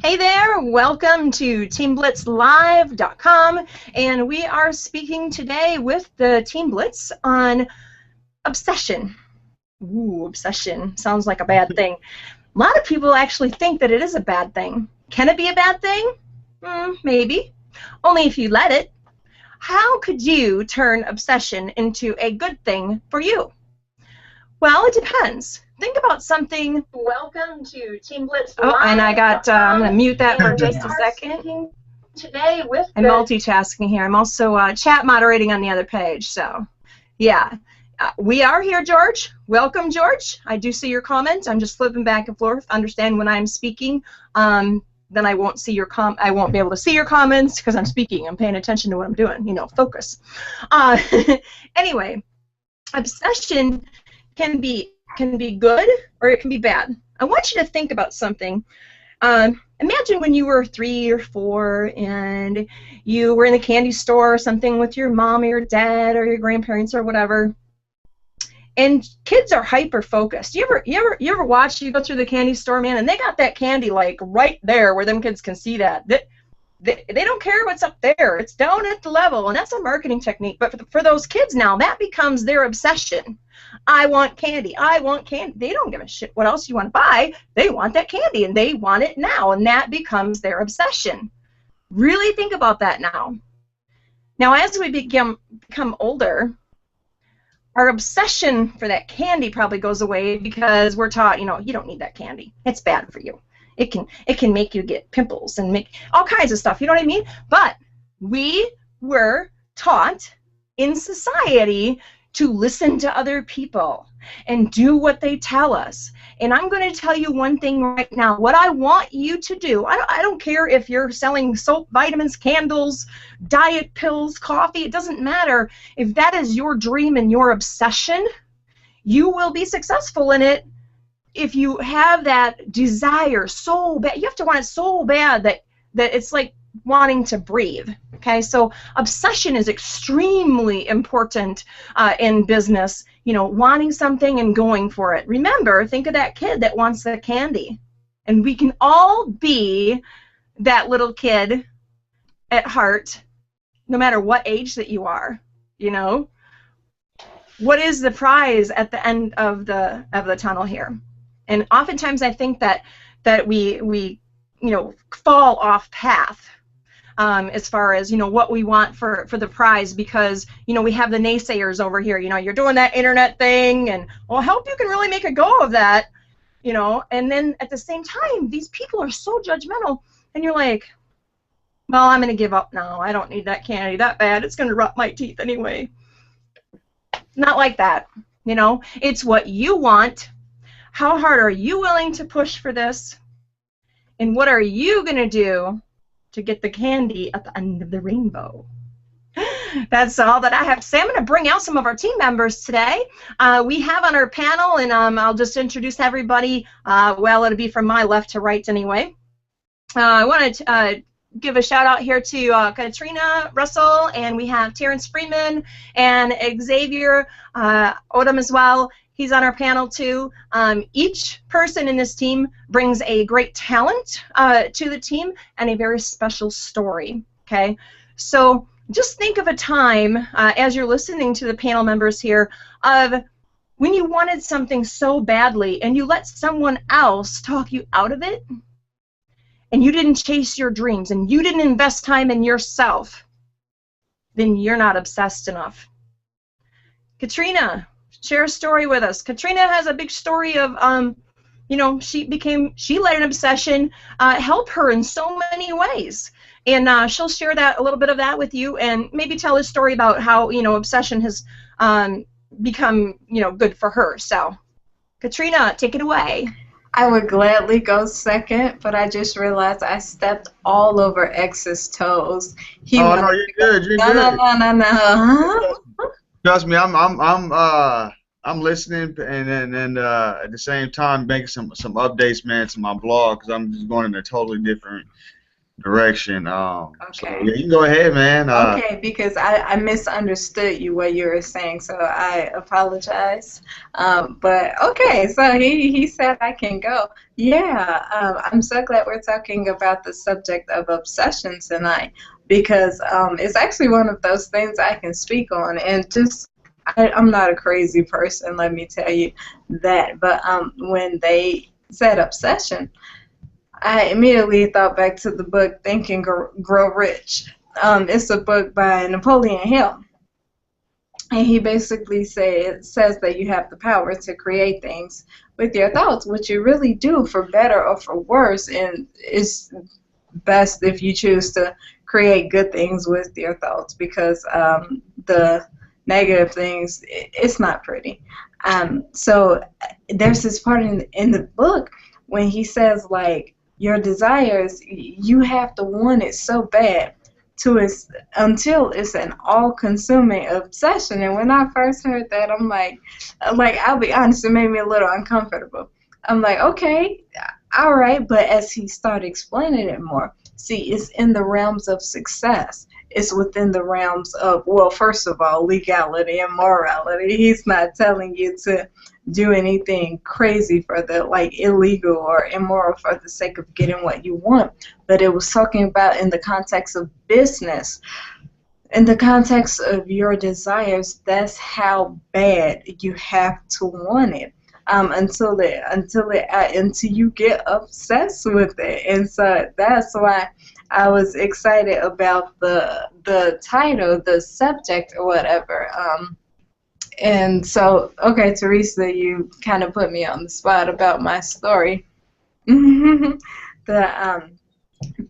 Hey there, welcome to TeamBlitzLive.com, and we are speaking today with the Team Blitz on obsession. Ooh, obsession sounds like a bad thing. A lot of people actually think that it is a bad thing. Can it be a bad thing? Maybe. Only if you let it. How could you turn obsession into a good thing for you? Well, it depends. Think about something. Welcome to Team Blitz. Oh, and I got, I'm going to mute that for just a second. Today with I'm multitasking here. I'm also chat moderating on the other page, so yeah. We are here, George. Welcome, George. I do see your comment. I'm just flipping back and forth. Understand when I'm speaking, then I won't see your I won't be able to see your comments because I'm speaking. I'm paying attention to what I'm doing. You know, focus. Anyway, obsession can be good or it can be bad. I want you to think about something. Imagine when you were 3 or 4 and you were in the candy store or something with your mom or your dad or your grandparents or whatever. And kids are hyper focused. You ever watch, you go through the candy store, man, and they got that candy like right there where them kids can see that. They don't care what's up there. It's down at the level, and that's a marketing technique. But for those kids now, that becomes their obsession. I want candy. I want candy. They don't give a shit what else you want to buy. They want that candy, and they want it now, and that becomes their obsession. Really think about that now. Now, as we become older, our obsession for that candy probably goes away because we're taught, you know, you don't need that candy. It's bad for you. It can make you get pimples and make all kinds of stuff, you know what I mean? But we were taught in society to listen to other people and do what they tell us. And I'm going to tell you one thing right now. What I want you to do, I don't care if you're selling soap, vitamins, candles, diet pills, coffee, it doesn't matter. If that is your dream and your obsession, you will be successful in it. If you have that desire so bad, you have to want it so bad that it's like wanting to breathe. Okay, so obsession is extremely important in business. You know, wanting something and going for it. Remember, think of that kid that wants the candy, and we can all be that little kid at heart, no matter what age that you are. You know, what is the prize at the end of the tunnel here? And oftentimes I think that we you know, fall off path as far as, you know, what we want for the prize, because, you know, we have the naysayers over here. You know, you're doing that internet thing, and well, I hope you can really make a go of that, you know. And then at the same time, these people are so judgmental, and you're like, well, I'm going to give up now. I don't need that candy that bad. It's going to rot my teeth anyway. Not like that, you know. It's what you want. How hard are you willing to push for this? And what are you going to do to get the candy at the end of the rainbow? That's all that I have to say. I'm going to bring out some of our team members today. We have on our panel, and I'll just introduce everybody. Well, it'll be from my left to right anyway. I want to give a shout out here to Katrina Russell, and we have Terrence Freeman and Xavier Odom as well. He's on our panel too. Each person in this team brings a great talent to the team and a very special story. Okay, so just think of a time as you're listening to the panel members here of when you wanted something so badly and you let someone else talk you out of it, and you didn't chase your dreams and you didn't invest time in yourself. Then you're not obsessed enough. Katrina, share a story with us. Katrina has a big story of, you know, she let an obsession help her in so many ways, and she'll share that, a little bit of that with you, and maybe tell a story about how, you know, obsession has become, you know, good for her. So, Katrina, take it away. I would gladly go second, but I just realized I stepped all over X's toes. No, you're good. You're good. No. Huh? Trust me, I'm listening, and at the same time making some updates, man, to my blog, because I'm just going in a totally different direction. So Okay. yeah, you can go ahead, man. Okay, because I misunderstood you what you were saying, so I apologize. But okay, so he said I can go. Yeah, I'm so glad we're talking about the subject of obsession tonight because it's actually one of those things I can speak on, and just I'm not a crazy person, let me tell you that. But when they said obsession, I immediately thought back to the book Think and Grow Rich. It's a book by Napoleon Hill, and he basically says that you have the power to create things with your thoughts, which you really do, for better or for worse, and it's best if you choose to create good things with your thoughts because the negative things, it's not pretty. So there's this part in the book when he says, like, your desires, you have to want it so bad until it's an all-consuming obsession. And when I first heard that, I'm like I'll be honest, it made me a little uncomfortable. I'm like, okay, all right, but as he started explaining it more, see, it's in the realms of success. It's within the realms of, well, first of all, legality and morality. He's not telling you to do anything crazy for the, like, illegal or immoral for the sake of getting what you want. But it was talking about in the context of business, in the context of your desires. That's how bad you have to want it. Until you get obsessed with it. And so that's why I was excited about the title, the subject, or whatever. And so, okay, Teresa, you kind of put me on the spot about my story. the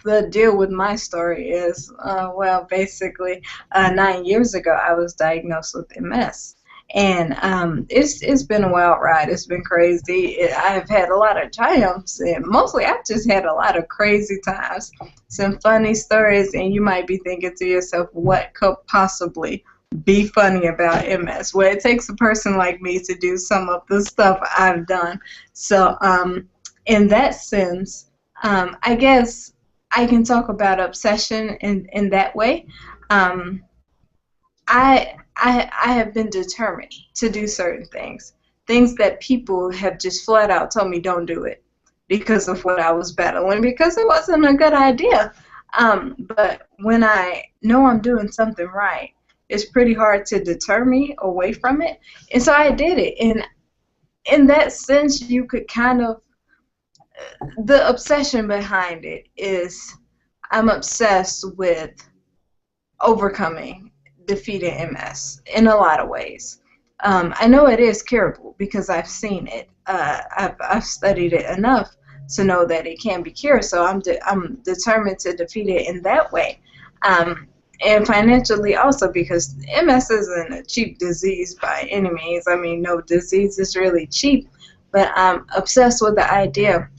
the deal with my story is, well, basically, 9 years ago, I was diagnosed with MS. And it's been a wild ride. It's been crazy. I've had a lot of triumphs, and mostly I've just had a lot of crazy times. Some funny stories, and you might be thinking to yourself, what could possibly be funny about MS? Well, it takes a person like me to do some of the stuff I've done. So in that sense, I guess I can talk about obsession in that way. I have been determined to do certain things that people have just flat out told me don't do it because of what I was battling, because it wasn't a good idea. But when I know I'm doing something right, it's pretty hard to deter me away from it. And so I did it. And in that sense, you could kind of, the obsession behind it is I'm obsessed with overcoming, defeating MS in a lot of ways. I know it is curable because I've seen it. I've studied it enough to know that it can be cured. So I'm determined to defeat it in that way. And financially also, because MS isn't a cheap disease by any means. I mean, no disease is really cheap. But I'm obsessed with the idea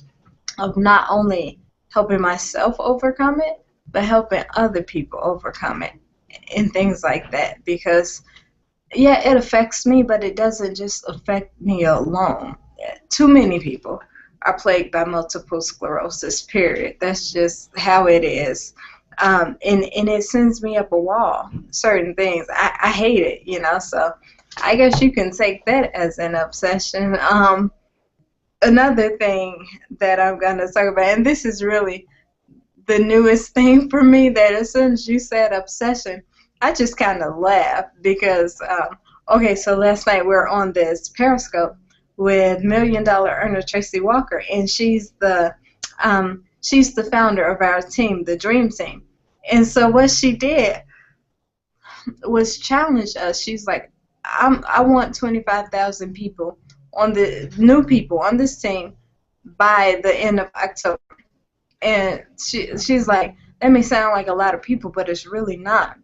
of not only helping myself overcome it, but helping other people overcome it and things like that. Because, yeah, it affects me, but it doesn't just affect me alone. Too many people are plagued by multiple sclerosis, period. That's just how it is. And it sends me up a wall, certain things. I hate it, you know, so I guess you can take that as an obsession. Another thing that I'm going to talk about, and this is really the newest thing for me, that as soon as you said obsession, I just kind of laughed because, okay, so last night we were on this Periscope with $1 Million earner Tracy Walker, and she's the founder of our team, the Dream Team. And so what she did was challenge us. She's like, I want 25,000 people new people on this team by the end of October. And she's like, that may sound like a lot of people, but it's really not.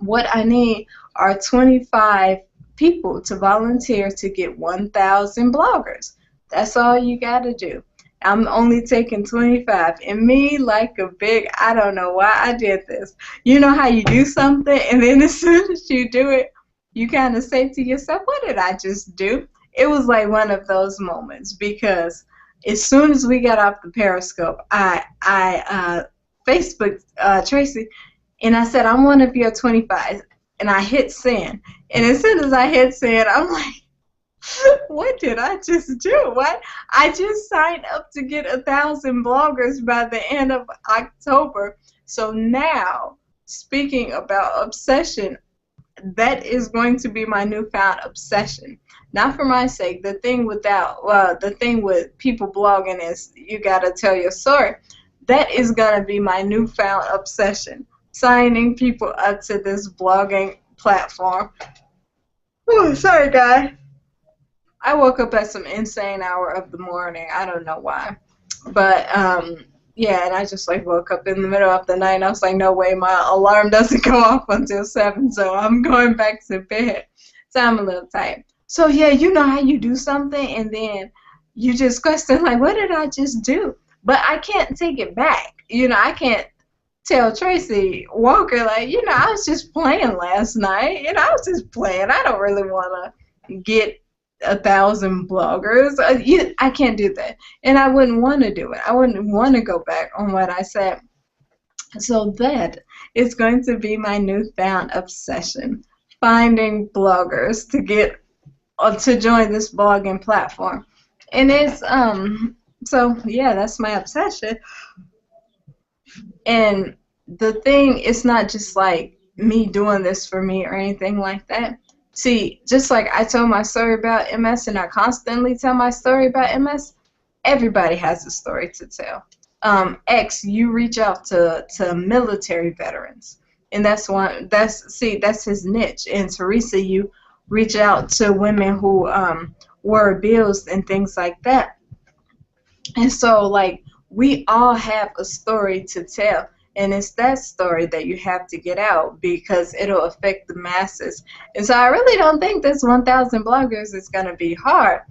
What I need are 25 people to volunteer to get 1,000 bloggers. That's all you got to do. I'm only taking 25. And me, like a big, I don't know why I did this. You know how you do something, and then as soon as you do it, you kind of say to yourself, what did I just do? It was like one of those moments, because as soon as we got off the Periscope, I Facebook, Tracy, and I said, I'm one of your 25, and I hit send. And as soon as I hit send, I'm like, what did I just do? What? I just signed up to get 1,000 bloggers by the end of October. So now, speaking about obsession, that is going to be my newfound obsession. Not for my sake. The thing with people blogging is you gotta tell your story. That is gonna be my newfound obsession. Signing people up to this blogging platform. Oh, sorry, guys. I woke up at some insane hour of the morning. I don't know why. But, yeah, and I just, like, woke up in the middle of the night, and I was like, no way, my alarm doesn't go off until 7, so I'm going back to bed. So I'm a little tired. So, yeah, you know how you do something, and then you just question, like, what did I just do? But I can't take it back. You know, I can't tell Tracy Walker, like, you know, I was just playing last night. You know, I was just playing. I don't really want to get 1,000 bloggers. I can't do that, and I wouldn't want to do it. I wouldn't want to go back on what I said. So that is going to be my newfound obsession: finding bloggers to get to join this blogging platform. And it's so yeah, that's my obsession. And the thing, it's not just like me doing this for me or anything like that. See, just like I told my story about MS, and I constantly tell my story about MS, everybody has a story to tell. X, you reach out to military veterans, and that's his niche. And Teresa, you reach out to women who were abused and things like that. And so, like, we all have a story to tell. And it's that story that you have to get out because it'll affect the masses. And so I really don't think this 1,000 bloggers is going to be hard.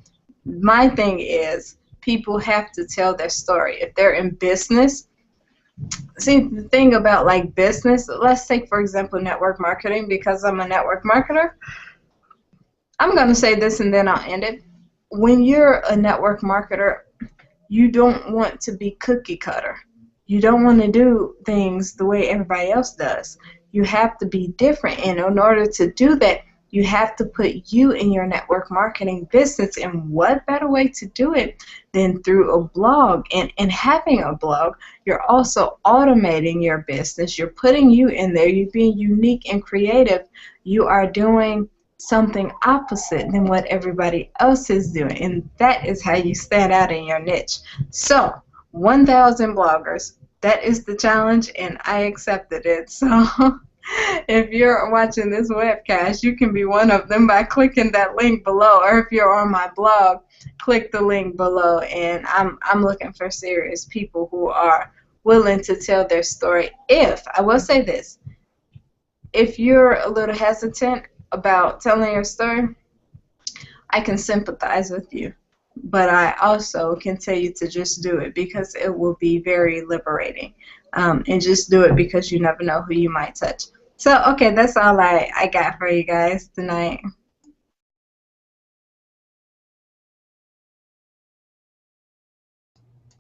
My thing is people have to tell their story. If they're in business, see, the thing about, like, business, let's take, for example, network marketing, because I'm a network marketer. I'm going to say this and then I'll end it. When you're a network marketer, you don't want to be cookie cutter. You don't want to do things the way everybody else does. You have to be different, and in order to do that, you have to put you in your network marketing business, and what better way to do it than through a blog? And having a blog, you're also automating your business. You're putting you in there. You're being unique and creative. You are doing something opposite than what everybody else is doing, and that is how you stand out in your niche. So 1,000 bloggers, that is the challenge, and I accepted it. So if you're watching this webcast, you can be one of them by clicking that link below, or if you're on my blog, click the link below. And I'm looking for serious people who are willing to tell their story. I will say this, if you're a little hesitant about telling your story, I can sympathize with you. But I also can tell you to just do it because it will be very liberating. And just do it because you never know who you might touch. So, okay, that's all I got for you guys tonight.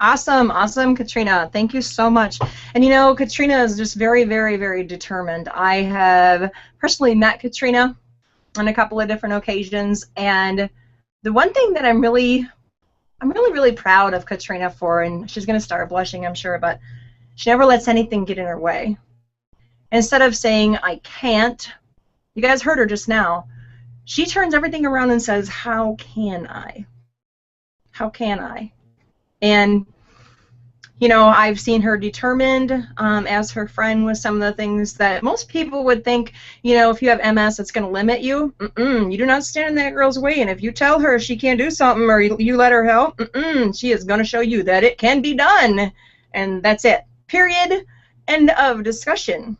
Awesome, awesome, Katrina. Thank you so much. And you know, Katrina is just very, very, very determined. I have personally met Katrina on a couple of different occasions, and the one thing that I'm really proud of Katrina for, and she's going to start blushing, I'm sure, but she never lets anything get in her way. Instead of saying, I can't, you guys heard her just now, she turns everything around and says, how can I? How can I? And, you know, I've seen her determined as her friend with some of the things that most people would think, you know, if you have MS, it's going to limit you. You do not stand in that girl's way, and if you tell her she can't do something or you let her help, she is going to show you that it can be done. And that's it. Period. End of discussion.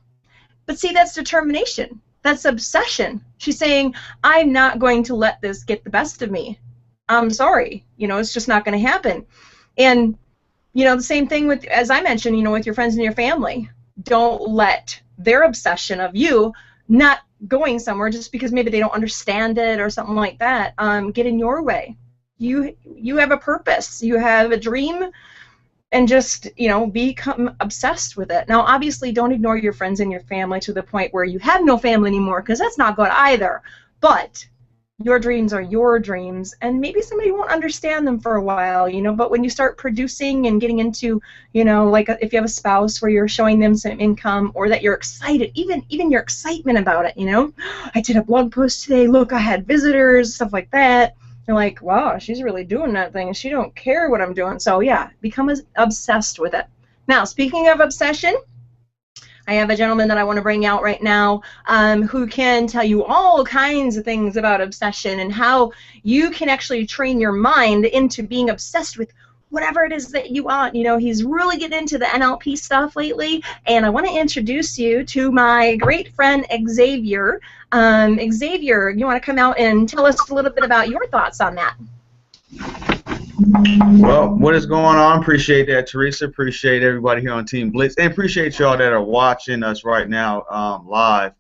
But see, that's determination. That's obsession. She's saying, I'm not going to let this get the best of me. I'm sorry. You know, it's just not going to happen. And you know, the same thing with, as I mentioned, you know, with your friends and your family. Don't let their obsession of you not going somewhere just because maybe they don't understand it or something like that get in your way. You have a purpose. You have a dream. and just, you know, become obsessed with it. Now, obviously, don't ignore your friends and your family to the point where you have no family anymore, because that's not good either. But your dreams are your dreams, and maybe somebody won't understand them for a while, you know, but when you start producing and getting into, you know, like if you have a spouse where you're showing them some income, or that you're excited, even your excitement about it, you know, I did a blog post today, look, I had visitors, stuff like that. You're like, wow, she's really doing that thing, and she don't care what I'm doing. So yeah, become obsessed with it. Now, speaking of obsession, I have a gentleman that I want to bring out right now, who can tell you all kinds of things about obsession and how you can actually train your mind into being obsessed with whatever it is that you want. You know, he's really getting into the NLP stuff lately, and I want to introduce you to my great friend Xavier. Xavier, you want to come out and tell us a little bit about your thoughts on that? Well, what is going on? Appreciate that, Teresa. Appreciate everybody here on Team Blitz, and appreciate y'all that are watching us right now live.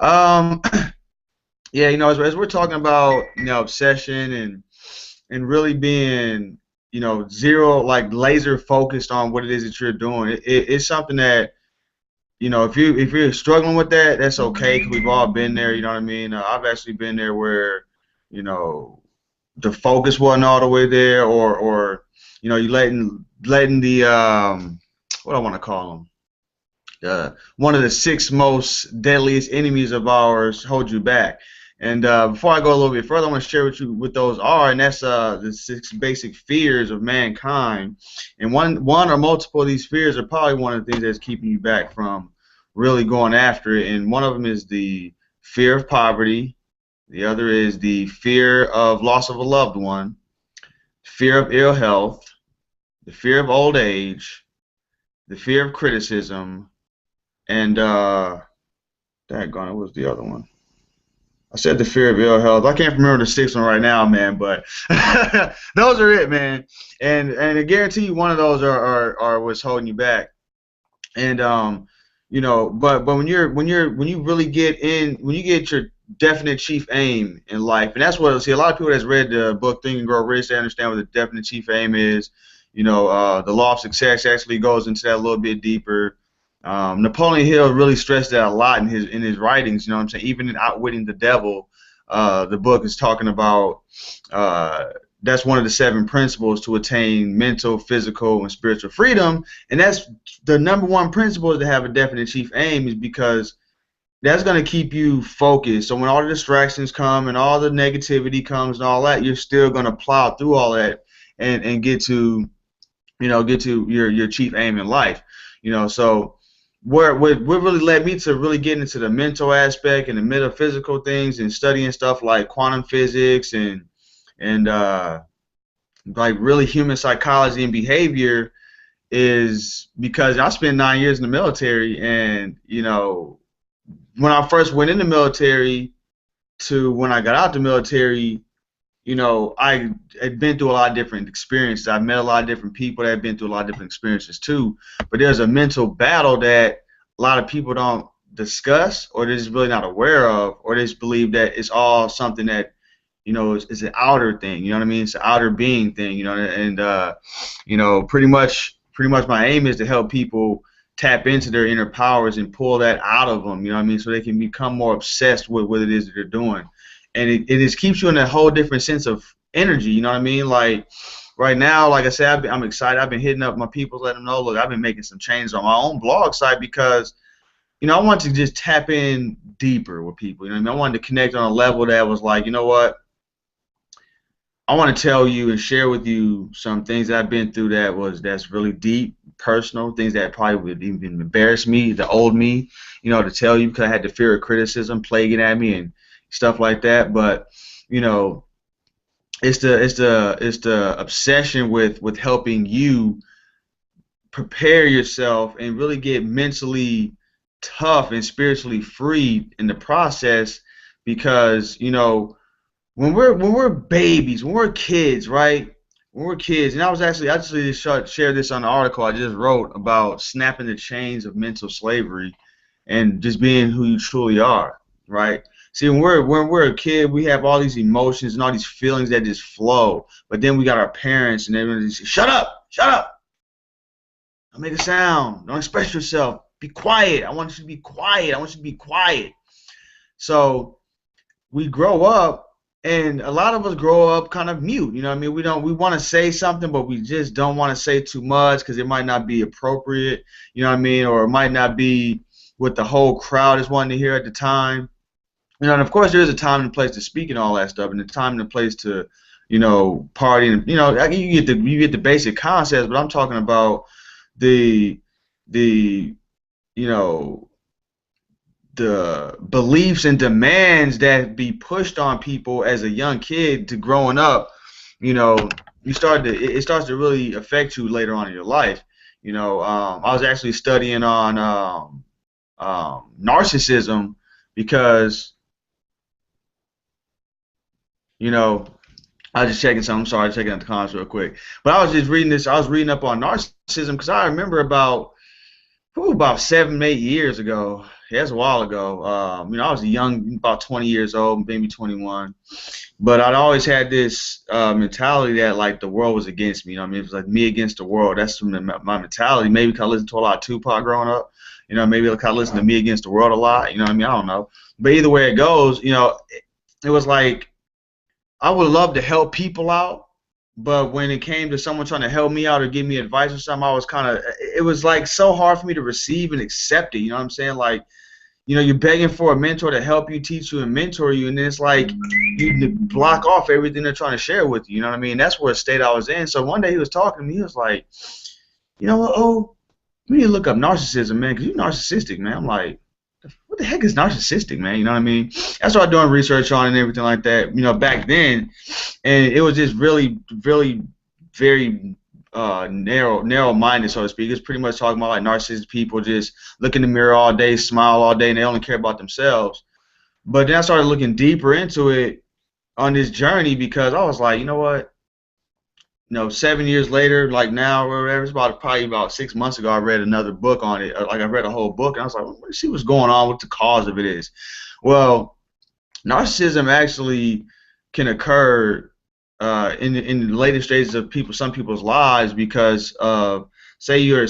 Yeah, you know, as we're talking about, you know, obsession and really being, you know, like laser focused on what it is that you're doing. It's something that, you know, if you're struggling with that, that's okay, because we've all been there. You know what I mean? I've actually been there where, you know, the focus wasn't all the way there, or you know, you letting the what I want to call them, one of the 6 most deadliest enemies of ours hold you back. And before I go a little bit further, I want to share with you what those are, and that's the 6 basic fears of mankind. And one or multiple of these fears are probably one of the things that's keeping you back from really going after it. And one of them is the fear of poverty. The other is the fear of loss of a loved one, fear of ill health, the fear of old age, the fear of criticism, and daggone, what was the other one? I said the fear of ill health. I can't remember the 6th one right now, man, but those are it, man. And I guarantee you one of those are what's holding you back. And you know, but when you really get in, when you get your definite chief aim in life, and that's what, see, a lot of people that's read the book Think and Grow Rich, they understand what the definite chief aim is. You know, the law of success actually goes into that a little bit deeper. Napoleon Hill really stressed that a lot in his writings. You know what I'm saying? Even in Outwitting the Devil, the book is talking about that's one of the 7 principles to attain mental, physical, and spiritual freedom. And that's the #1 principle, is to have a definite chief aim, is because that's going to keep you focused. So when all the distractions come and all the negativity comes and all that, you're still going to plow through all that and get to, you know, your chief aim in life. You know, so what really led me to really getting into the mental aspect and the metaphysical things and studying stuff like quantum physics and like really human psychology and behavior, is because I spent 9 years in the military. And you know, when I first went in the military to when I got out the military, you know, I had been through a lot of different experiences. I've met a lot of different people that have been through a lot of different experiences too. But there's a mental battle that a lot of people don't discuss, or they're just really not aware of, or they just believe that it's all something that, you know, is an outer thing. You know what I mean? It's an outer being thing. You know, and you know, pretty much my aim is to help people tap into their inner powers and pull that out of them. You know what I mean? So they can become more obsessed with what it is that they're doing. And it just keeps you in a whole different sense of energy, you know what I mean? Like, right now, like I said, I'm excited. I've been hitting up my people, letting them know, look, I've been making some changes on my own blog site because, you know, I want to just tap in deeper with people. You know what I mean? I wanted to connect on a level that was like, you know what? I want to tell you and share with you some things that I've been through that's really deep, personal, things that probably would even embarrass me, the old me, you know, to tell you, because I had the fear of criticism plaguing at me and stuff like that. But you know, it's the obsession with helping you prepare yourself and really get mentally tough and spiritually free in the process. Because you know, when we're babies, when we're kids, right? When we're kids, and I actually just shared this on the article I just wrote about snapping the chains of mental slavery and just being who you truly are, right? See, when we're a kid, we have all these emotions and all these feelings that just flow. But then we got our parents, and everyone just say, "Shut up, shut up." Don't make a sound. Don't express yourself. Be quiet. I want you to be quiet. I want you to be quiet. So we grow up, and a lot of us grow up kind of mute. You know what I mean? We want to say something, but we just don't want to say too much because it might not be appropriate. You know what I mean? Or it might not be what the whole crowd is wanting to hear at the time. You know, and of course there is a time and a place to speak and all that stuff, and a time and a place to, party, and you get the basic concepts, but I'm talking about the the you know the beliefs and demands that be pushed on people as a young kid to growing up. It starts to really affect you later on in your life. I was actually studying on narcissism because I was just checking something. I'm sorry, checking out the comments real quick. But I was just reading this. I was reading up on narcissism because I remember about 7, 8 years ago. Yeah, that's a while ago. I was young, about 20 years old, maybe 21. But I'd always had this mentality that like the world was against me. It was like me against the world. That's my mentality. Maybe because I listened to a lot of Tupac growing up. Maybe because I listened to Me Against the World a lot. I don't know. But either way it goes, it was like I would love to help people out, but when it came to someone trying to help me out or give me advice or something, it was like so hard for me to receive and accept it. You know what I'm saying? Like, you're begging for a mentor to help you, teach you, and mentor you, and then it's like you block off everything they're trying to share with you. You know what I mean? That's what state I was in. So one day he was talking to me. He was like, you know what, we need to look up narcissism, man, because you're narcissistic, man. I'm like, what the heck is narcissistic, man? You know what I mean? I started doing research on it and everything like that, back then, and it was just really, really very narrow-minded, so to speak. It's pretty much talking about like narcissistic people just look in the mirror all day, smile all day, and they only care about themselves. But then I started looking deeper into it on this journey because I was like, you know what? 7 years later, like now, or whatever, it's probably about 6 months ago, I read another book on it. Like I read a whole book, and I was like, let's see what's going on, what the cause of it is. Well, narcissism actually can occur in the later stages of some people's lives because say you're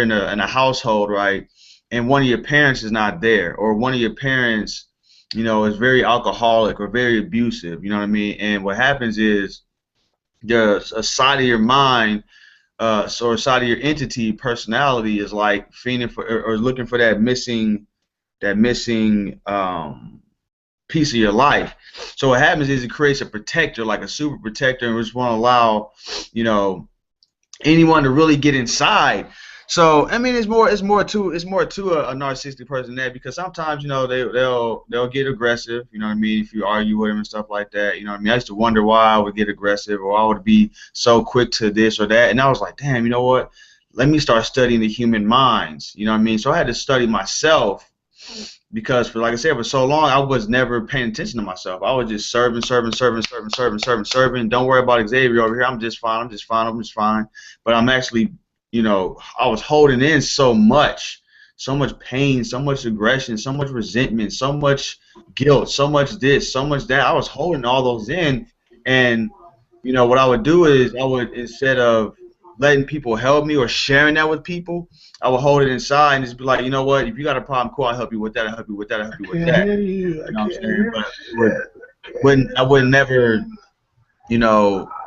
in a household, right, and one of your parents is not there, or one of your parents, is very alcoholic or very abusive. You know what I mean? And what happens is there's a side of your mind, or a side of your entity, personality, is like fiending for or looking for that missing piece of your life. So what happens is it creates a protector, like a super protector, and we just want to allow, anyone to really get inside. So I mean, it's more to a narcissistic person than that, because sometimes they'll get aggressive. You know what I mean? If you argue with them and stuff like that. You know what I mean? I used to wonder why I would get aggressive, or I would be so quick to this or that, and I was like, damn, you know what? Let me start studying the human minds. You know what I mean? So I had to study myself, because like I said, for so long I was never paying attention to myself. I was just serving. Don't worry about Xavier over here. I'm just fine. But I'm actually, I was holding in so much pain, so much aggression, so much resentment, so much guilt, so much this, so much that. I was holding all those in, and what I would do is I would, instead of letting people help me or sharing that with people, I would hold it inside and just be like, you know what, if you got a problem, cool, I'll help you with that, I'll help you with that, I'll help you with that. You know what I'm saying? But I would never, like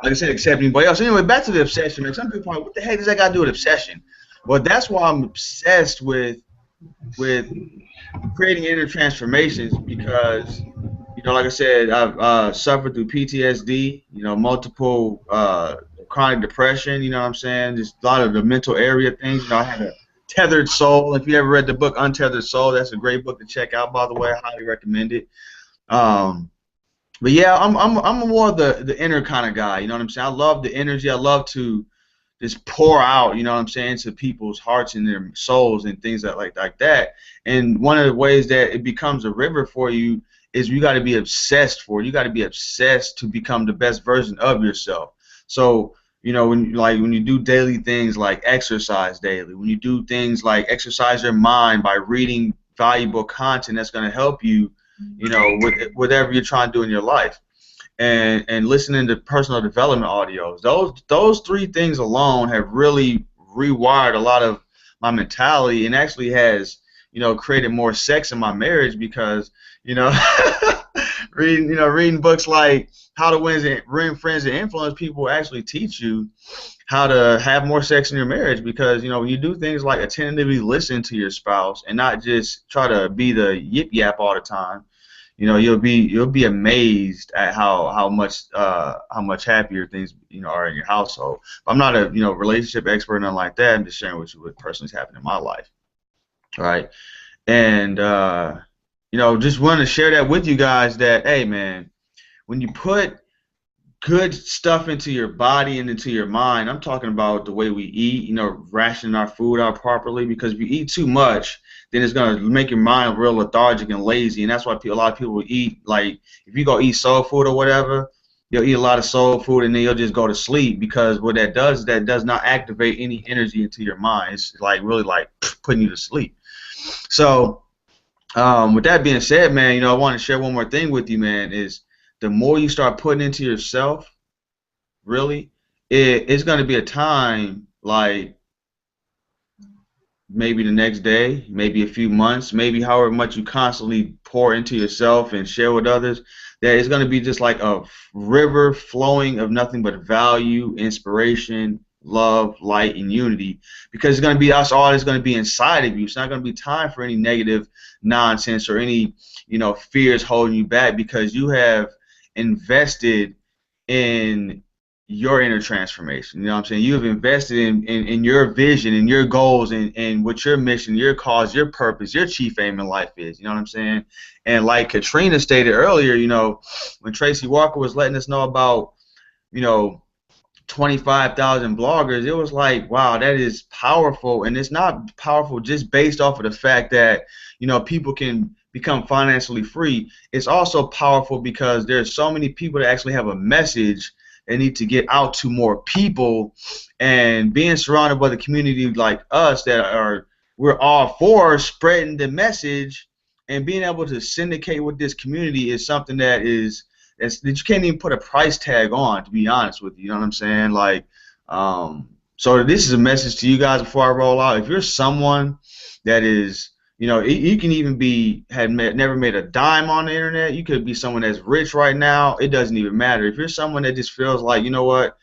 I said, accept anybody else. Anyway, back to the obsession, man. Some people are like, what the heck does that got to do with obsession? Well, that's why I'm obsessed with creating inner transformations, because, like I said, I've suffered through PTSD, multiple chronic depression, you know what I'm saying? Just a lot of the mental area things. I had a tethered soul. If you ever read the book Untethered Soul, that's a great book to check out, by the way. I highly recommend it. But yeah, I'm more of the inner kind of guy, you know what I'm saying? I love the energy. I love to just pour out, you know what I'm saying, to people's hearts and their souls and things like that. And one of the ways that it becomes a river for you is you got to be obsessed for it. You got to be obsessed to become the best version of yourself. So, when you do daily things like exercise daily, when you do things like exercise your mind by reading valuable content that's going to help you, with whatever you're trying to do in your life, and listening to personal development audios, those three things alone have really rewired a lot of my mentality, and actually has, created more sex in my marriage because, you know, reading books like How to Win Friends and Influence People actually teach you how to have more sex in your marriage, because when you do things like attentively listen to your spouse and not just try to be the yip yap all the time, you'll be amazed at how much happier things are in your household. But I'm not a relationship expert or nothing like that. I'm just sharing with you what personally happened in my life, right? And just wanted to share that with you guys, that hey man, when you put good stuff into your body and into your mind, I'm talking about the way we eat, rationing our food out properly, because if you eat too much, then it's going to make your mind real lethargic and lazy, and that's why a lot of people eat, like, if you go eat soul food or whatever, you'll eat a lot of soul food and then you'll just go to sleep, because what that does is that does not activate any energy into your mind. It's like really like putting you to sleep. So with that being said, man, I want to share one more thing with you, man, is the more you start putting into yourself, really, it's going to be a time, like maybe the next day, maybe a few months, maybe however much you constantly pour into yourself and share with others, that it's going to be just like a river flowing of nothing but value, inspiration, love, light, and unity, because it's going to be us all that's going to be inside of you. It's not going to be time for any negative nonsense or any fears holding you back, because you have invested in your inner transformation. You know what I'm saying? You have invested in your vision and your goals and what your mission, your cause, your purpose, your chief aim in life is. You know what I'm saying? And like Katrina stated earlier, when Tracy Walker was letting us know about 25,000 bloggers, it was like, wow, that is powerful. And it's not powerful just based off of the fact that people can become financially free. It's also powerful because there's so many people that actually have a message they need to get out to more people, and being surrounded by the community like us we're all for spreading the message, and being able to syndicate with this community is something that you can't even put a price tag on, to be honest with you. You know what I'm saying? Like, so this is a message to you guys before I roll out. If you're someone that is, you can even never made a dime on the internet. You could be someone that's rich right now. It doesn't even matter. If you're someone that just feels like, you know what,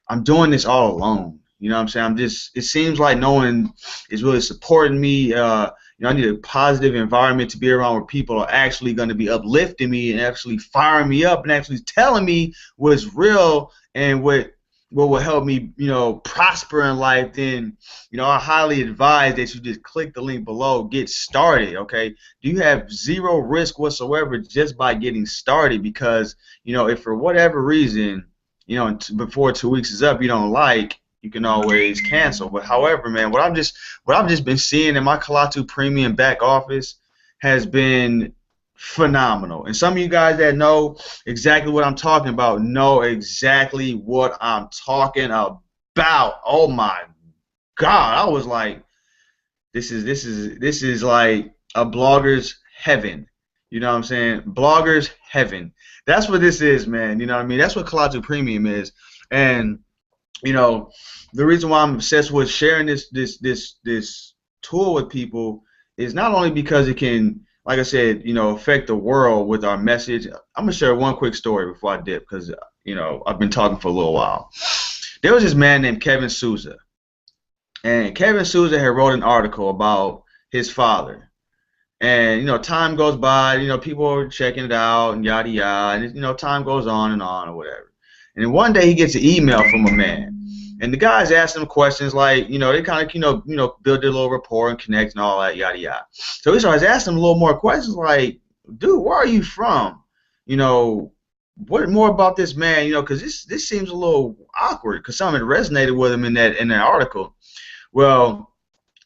I'm doing this all alone. You know what I'm saying? It seems like no one is really supporting me. I need a positive environment to be around where people are actually going to be uplifting me and actually firing me up and actually telling me what's real and what will help me, prosper in life. Then, I highly advise that you just click the link below, get started, okay? You have zero risk whatsoever just by getting started, because, if for whatever reason, before 2 weeks is up, you don't like, you can always cancel. But however, man, what I've just been seeing in my Kalatu Premium back office has been phenomenal. And some of you guys that know exactly what I'm talking about know exactly what I'm talking about. Oh my God, I was like, this is like a blogger's heaven. You know what I'm saying? Blogger's heaven. That's what this is, man. You know what I mean? That's what Kalatu Premium is. And the reason why I'm obsessed with sharing this tool with people is not only because it can, like I said, affect the world with our message. I'm gonna share one quick story before I dip, because I've been talking for a little while. There was this man named Kevin Souza, and Kevin Souza had wrote an article about his father. And time goes by, people are checking it out and yada yada, and time goes on or whatever. And then one day he gets an email from a man. And the guys asking him questions like, they kind of, build their little rapport and connect and all that, yada, yada. So he starts asking him a little more questions like, dude, where are you from? What more about this man? Because this seems a little awkward, because something resonated with him in that article. Well,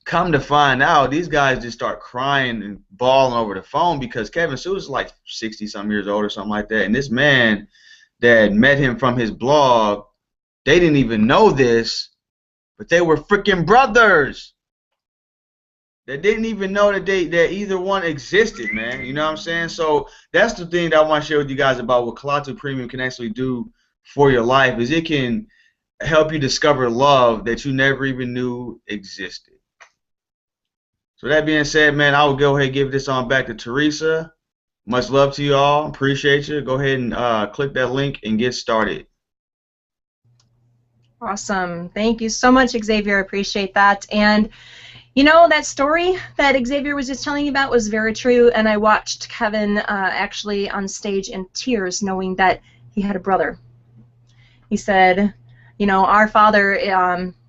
come to find out, these guys just start crying and bawling over the phone, because Kevin Souza is like 60-some years old or something like that. And this man that met him from his blog, they didn't even know this, but they were freaking brothers. They didn't even know that either one existed, man. You know what I'm saying? So that's the thing that I want to share with you guys about what Kalatu Premium can actually do for your life, is it can help you discover love that you never even knew existed. So that being said, man, I will go ahead and give this on back to Teresa. Much love to you all. Appreciate you. Go ahead and click that link and get started. Awesome. Thank you so much, Xavier. Appreciate that. And you know, that story that Xavier was just telling you about was very true, and I watched Kevin actually on stage in tears knowing that he had a brother. He said, you know, our father,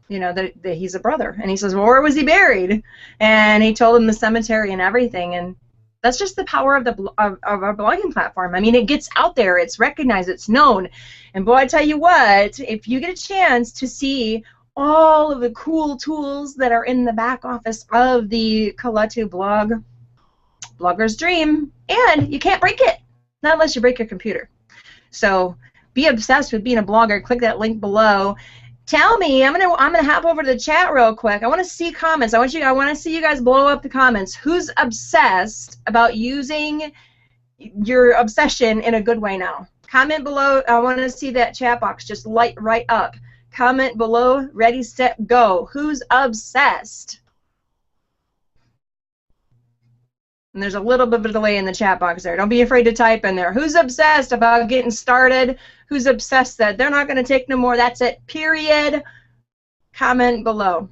you know, that he's a brother. And he says, well, where was he buried? And he told him the cemetery and everything. And that's just the power of of our blogging platform. I mean, it gets out there, it's recognized, it's known. And boy, I tell you what, if you get a chance to see all of the cool tools that are in the back office of the Kaletu blog, blogger's dream, and you can't break it, not unless you break your computer. So be obsessed with being a blogger. Click that link below. Tell me, I'm gonna hop over to the chat real quick. I want to see comments. I want to see you guys blow up the comments. Who's obsessed about using your obsession in a good way now? Comment below. I want to see that chat box just light right up. Comment below. Ready, set, go. Who's obsessed? And there's a little bit of a delay in the chat box there. Don't be afraid to type in there. Who's obsessed about getting started? Who's obsessed that they're not going to take no more? That's it. Period. Comment below.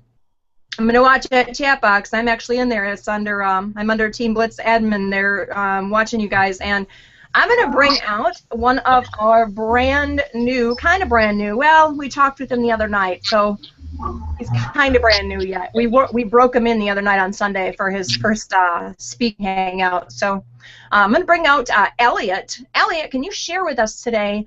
I'm going to watch that chat box. I'm actually in there. It's under. I'm under Team Blitz admin there, watching you guys, and I'm going to bring out one of our brand new, kind of brand new. Well, we talked with him the other night, so he's kind of brand new yet. We broke him in the other night on Sunday for his first speaking hangout. So I'm going to bring out Elliot. Elliot, can you share with us today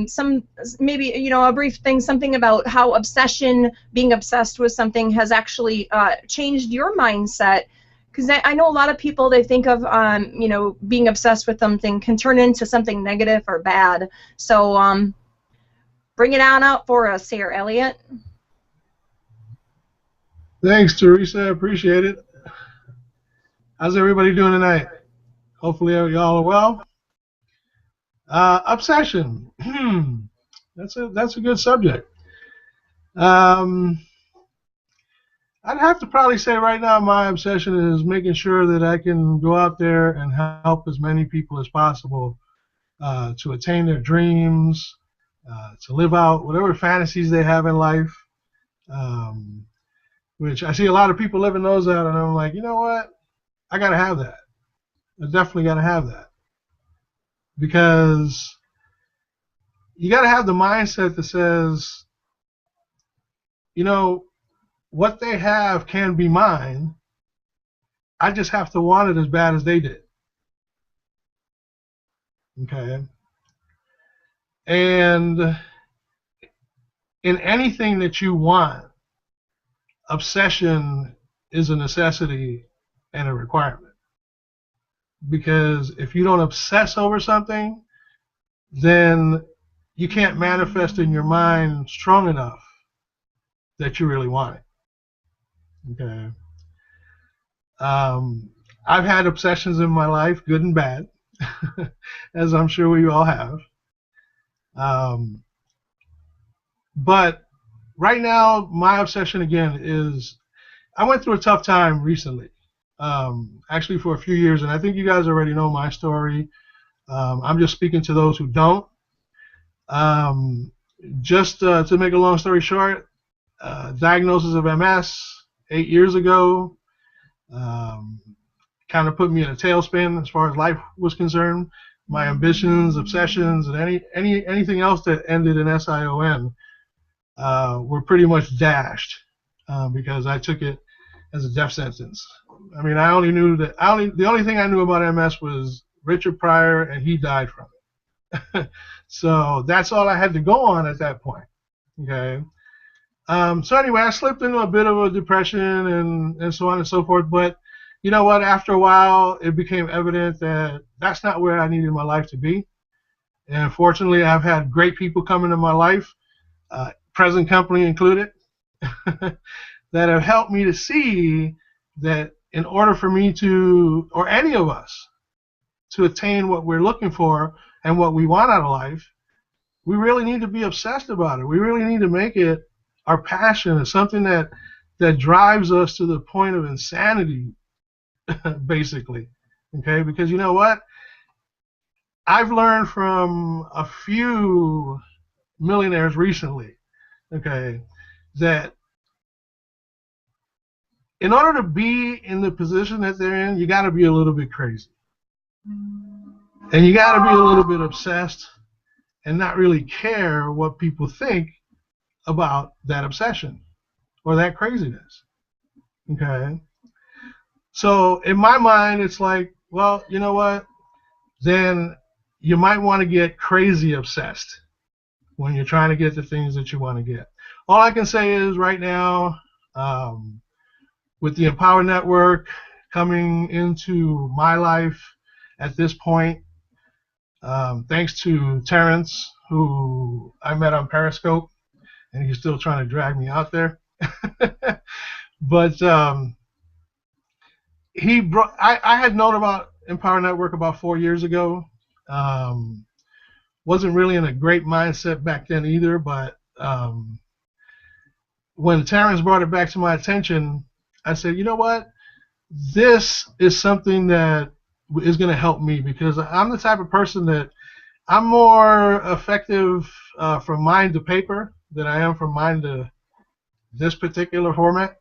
some, maybe, you know, a brief thing, something about how obsession, being obsessed with something has actually changed your mindset? Because I know a lot of people, they think of, you know, being obsessed with something can turn into something negative or bad. So bring it on out for us here, Elliot. Thanks, Teresa. I appreciate it. How's everybody doing tonight? Hopefully y'all are well. Obsession. That's a good subject. I'd have to probably say right now my obsession is making sure that I can go out there and help as many people as possible to attain their dreams, to live out whatever fantasies they have in life. Which I see a lot of people living those out, and I'm like, you know what? I got to have that. I definitely got to have that. Because you got to have the mindset that says, you know, what they have can be mine. I just have to want it as bad as they did. Okay? And in anything that you want, obsession is a necessity and a requirement. Because if you don't obsess over something, then you can't manifest in your mind strong enough that you really want it. Okay. I've had obsessions in my life, good and bad, as I'm sure we all have. But right now, my obsession again is, I went through a tough time recently, actually for a few years, and I think you guys already know my story. I'm just speaking to those who don't. Just to make a long story short, diagnosis of MS 8 years ago, kind of put me in a tailspin as far as life was concerned. My ambitions, obsessions, and anything else that ended in SION were pretty much dashed because I took it as a death sentence. I mean, I only knew that the only thing I knew about MS was Richard Pryor, and he died from it. So that's all I had to go on at that point. Okay. So anyway, I slipped into a bit of a depression and so on and so forth. But you know what? After a while, it became evident that that's not where I needed my life to be. And fortunately, I've had great people come into my life, present company included, that have helped me to see that in order for me to, or any of us, to attain what we're looking for and what we want out of life, we really need to be obsessed about it. We really need to make it our passion. It's something that drives us to the point of insanity, basically. Okay, because you know what? I've learned from a few millionaires recently, okay, that in order to be in the position that they're in, you got to be a little bit crazy. And you got to be a little bit obsessed and not really care what people think about that obsession or that craziness. Okay? So in my mind, it's like, well, you know what? Then you might want to get crazy obsessed when you're trying to get the things that you want to get. All I can say is right now, with the Empower Network coming into my life at this point, thanks to Terrence, who I met on Periscope, and he's still trying to drag me out there. But I had known about Empower Network about 4 years ago. Wasn't really in a great mindset back then either, but when Terrence brought it back to my attention, I said, you know what? This is something that is going to help me, because I'm the type of person that I'm more effective from mind to paper than I am from mind to this particular format.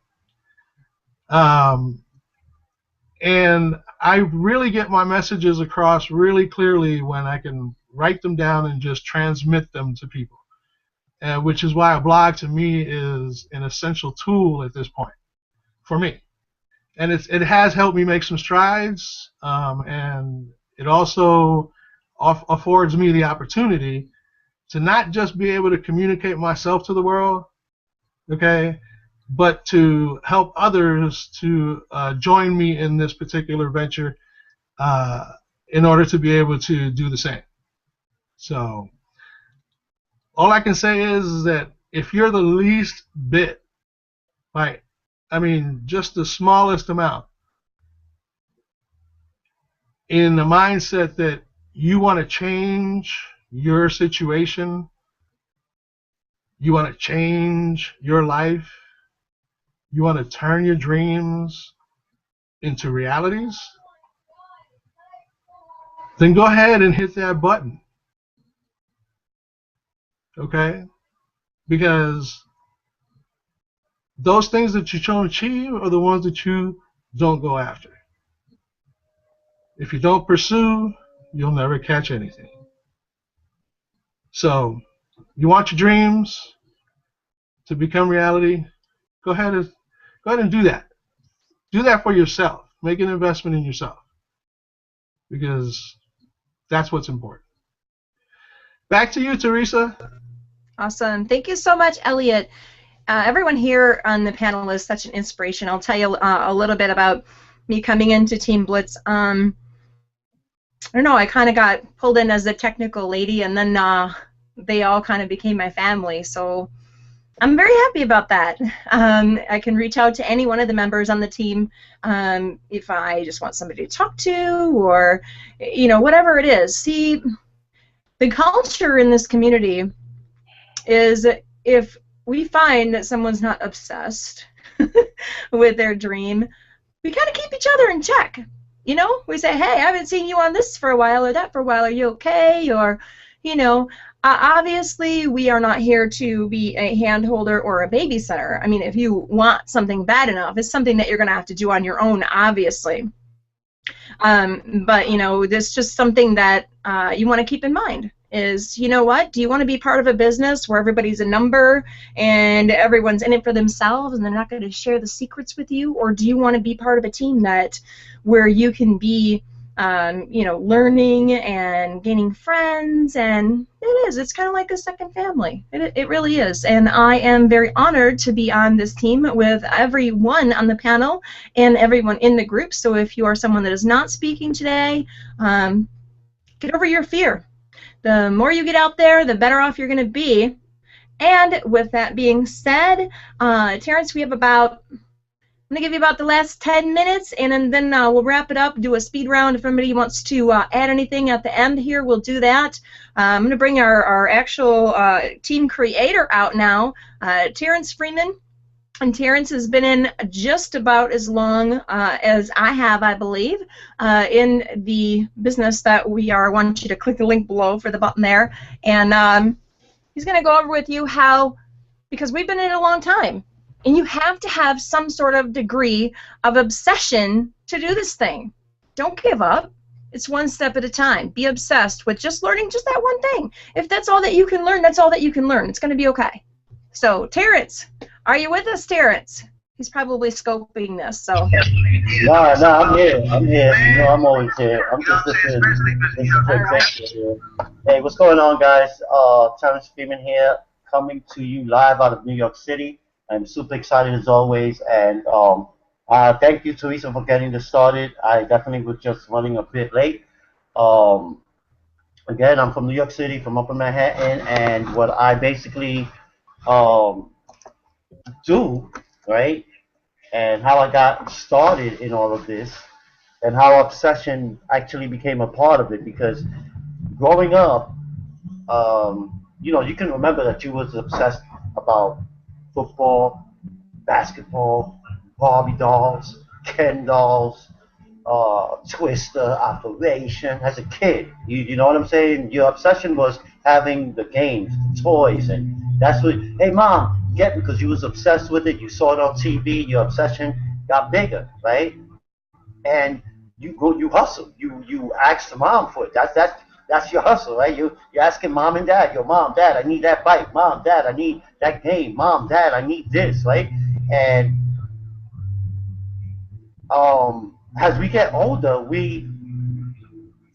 And I really get my messages across really clearly when I can write them down and just transmit them to people, which is why a blog to me is an essential tool at this point for me. And it has helped me make some strides, and it also affords me the opportunity to not just be able to communicate myself to the world, okay, but to help others to join me in this particular venture in order to be able to do the same. So all I can say is that if you're the least bit, like, I mean, just the smallest amount in the mindset that you want to change your situation, you want to change your life, you want to turn your dreams into realities, then go ahead and hit that button. Okay? Because those things that you try to achieve are the ones that you don't go after. If you don't pursue, you'll never catch anything. So, you want your dreams to become reality? Go ahead and do that. Do that for yourself. Make an investment in yourself, because that's what's important. Back to you, Teresa. Awesome. Thank you so much, Elliot. Everyone here on the panel is such an inspiration. I'll tell you a little bit about me coming into Team Blitz. I don't know, I kind of got pulled in as a technical lady, and then they all kind of became my family. So I'm very happy about that. I can reach out to any one of the members on the team if I just want somebody to talk to, or whatever it is. See, the culture in this community is, if we find that someone's not obsessed with their dream, we kind of keep each other in check. We say, hey, I haven't seen you on this for a while or that for a while. Are you okay? Or, obviously we are not here to be a hand holder or a babysitter. I mean, if you want something bad enough, it's something that you're going to have to do on your own, obviously. But, this is just something that you want to keep in mind. Is, what? Do you want to be part of a business where everybody's a number and everyone's in it for themselves and they're not going to share the secrets with you? Or do you want to be part of a team where you can be, learning and gaining friends? And it's kind of like a second family. It really is. And I am very honored to be on this team with everyone on the panel and everyone in the group. So if you are someone that is not speaking today, get over your fear. The more you get out there, the better off you're going to be. And with that being said, Terrence, we have about I'm going to give you about the last 10 minutes, and then we'll wrap it up, do a speed round. If anybody wants to add anything at the end here, we'll do that. I'm going to bring our actual team creator out now, Terrence Freeman. And Terrence has been in just about as long as I have, I believe, in the business that we are. I want you to click the link below for the button there. And he's going to go over with you how, because we've been in it a long time, and you have to have some sort of degree of obsession to do this thing. Don't give up. It's one step at a time. Be obsessed with just learning just that one thing. If that's all that you can learn, that's all that you can learn. It's going to be okay. So, Terrence, are you with us, Terrence? He's probably scoping this, so. No, I'm here. I'm here. You know, I'm always here. I'm just listening. Hey, what's going on, guys? Terrence Freeman here, coming to you live out of New York City. I'm super excited as always, and thank you, Teresa, for getting this started. I definitely was just running a bit late. Again, I'm from New York City, from Upper Manhattan, and what I basically do, right, and how I got started in all of this, and how obsession actually became a part of it. Because growing up, you know, you can remember that you was obsessed about football, basketball, Barbie dolls, Ken dolls, Twister, Operation. As a kid, you know what I'm saying? Your obsession was having the games, the toys, and that's what. Hey, mom, get me, because you was obsessed with it. You saw it on TV. Your obsession got bigger, right? And you hustle. You ask the mom for it. That's your hustle, right? You're asking mom and dad. Your mom, dad, I need that bike. Mom, dad, I need that game. Mom, dad, I need this, right? And as we get older, we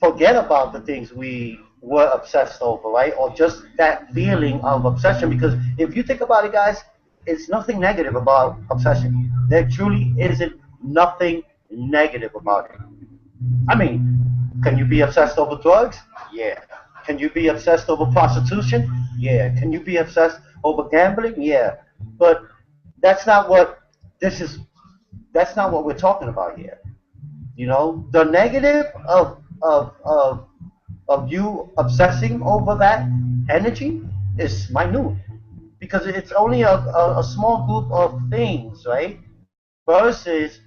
forget about the things we were obsessed over, right? Or just that feeling of obsession. Because if you think about it, guys, it's nothing negative about obsession. There truly isn't nothing negative about it. I mean, can you be obsessed over drugs? Yeah. Can you be obsessed over prostitution? Yeah. Can you be obsessed over gambling? Yeah. But that's not what this is. That's not what we're talking about here. You know, the negative of you obsessing over that energy is minute, because it's only a small group of things, right? Versus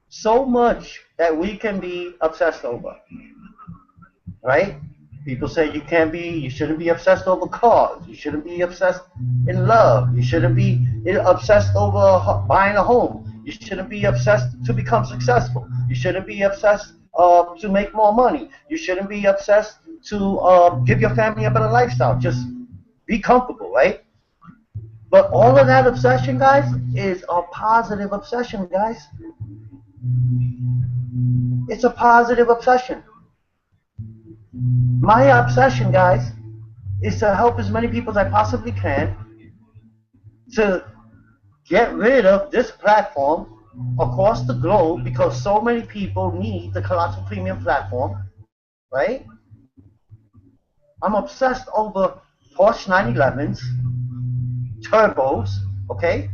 so much that we can be obsessed over, right? People say you shouldn't be obsessed over cars. You shouldn't be obsessed in love. You shouldn't be obsessed over buying a home. You shouldn't be obsessed to become successful. You shouldn't be obsessed to make more money. You shouldn't be obsessed to give your family a better lifestyle. Just be comfortable, right? But all of that obsession, guys, is a positive obsession, guys. It's a positive obsession. My obsession, guys, is to help as many people as I possibly can to get rid of this platform across the globe, because so many people need the Colossal Premium platform, right? I'm obsessed over Porsche 911s, turbos, okay?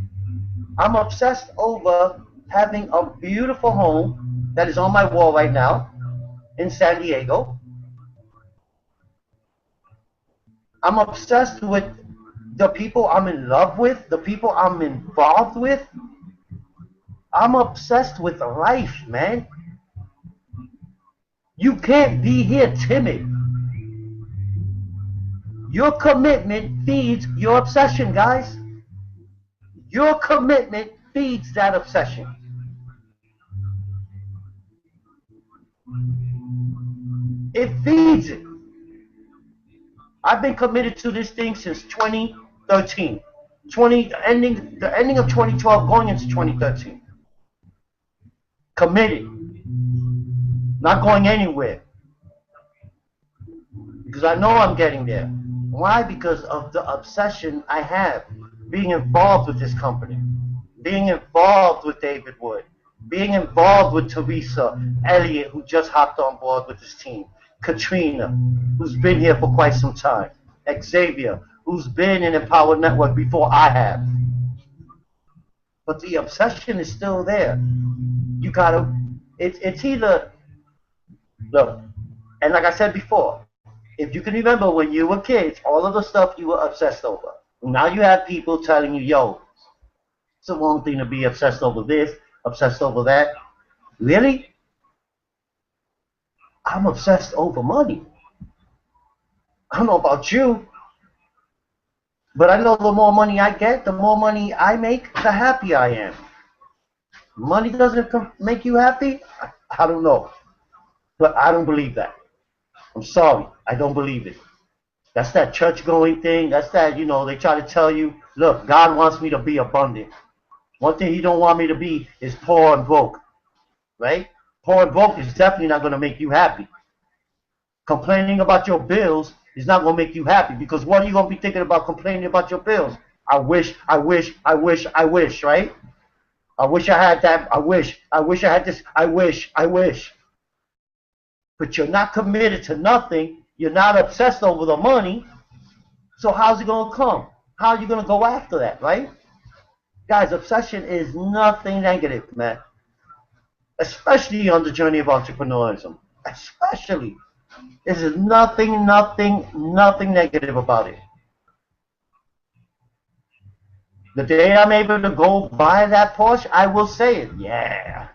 I'm obsessed over having a beautiful home that is on my wall right now in San Diego. I'm obsessed with the people I'm in love with, the people I'm involved with. I'm obsessed with life, man. You can't be here timid. Your commitment feeds your obsession, guys. Your commitment feeds that obsession. It feeds it. I've been committed to this thing since 2013. The ending of 2012 going into 2013. Committed. Not going anywhere. Because I know I'm getting there. Why? Because of the obsession I have. Being involved with this company. Being involved with David Wood. Being involved with Teresa, Elliott, who just hopped on board with this team. Katrina, who's been here for quite some time. Xavier, who's been in Empowered Network before I have. but the obsession is still there. You gotta, it's either, look, and like I said before, if you can remember when you were kids, all of the stuff you were obsessed over. Now you have people telling you, yo, it's the wrong thing to be obsessed over this, obsessed over that. Really? I'm obsessed over money. I don't know about you, but I know the more money I get, the more money I make, the happier I am. Money doesn't make you happy? I don't know. But I don't believe that. I'm sorry. I don't believe it. That's that church-going thing. That's that, they try to tell you, look, God wants me to be abundant. One thing he don't want me to be is poor and broke. Right? Poor and broke is definitely not going to make you happy. Complaining about your bills is not going to make you happy, because what are you going to be thinking about complaining about your bills? I wish, right? I wish I had that. I wish I had this. I wish. But you're not committed to nothing. You're not obsessed over the money. So how's it going to come? How are you going to go after that, right? Guys, obsession is nothing negative, man. Especially on the journey of entrepreneurialism. Especially. This is nothing negative about it. The day I'm able to go buy that Porsche, I will say it. Yeah,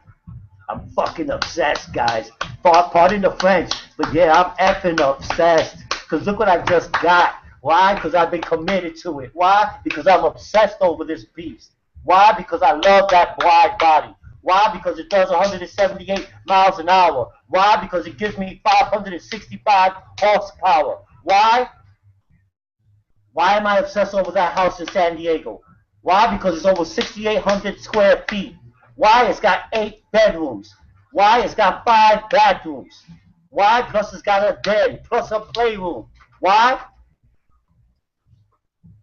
I'm fucking obsessed, guys. Pardon the French, but yeah, I'm effing obsessed. Because look what I just got. Why? Because I've been committed to it. Why? Because I'm obsessed over this beast. Why? Because I love that wide body. Why? Because it does 178 miles an hour. Why? Because it gives me 565 horsepower. Why? Why am I obsessed over that house in San Diego? Why? Because it's over 6,800 square feet. Why? It's got 8 bedrooms. Why? It's got 5 bathrooms. Why? Plus it's got a den, plus a playroom. Why?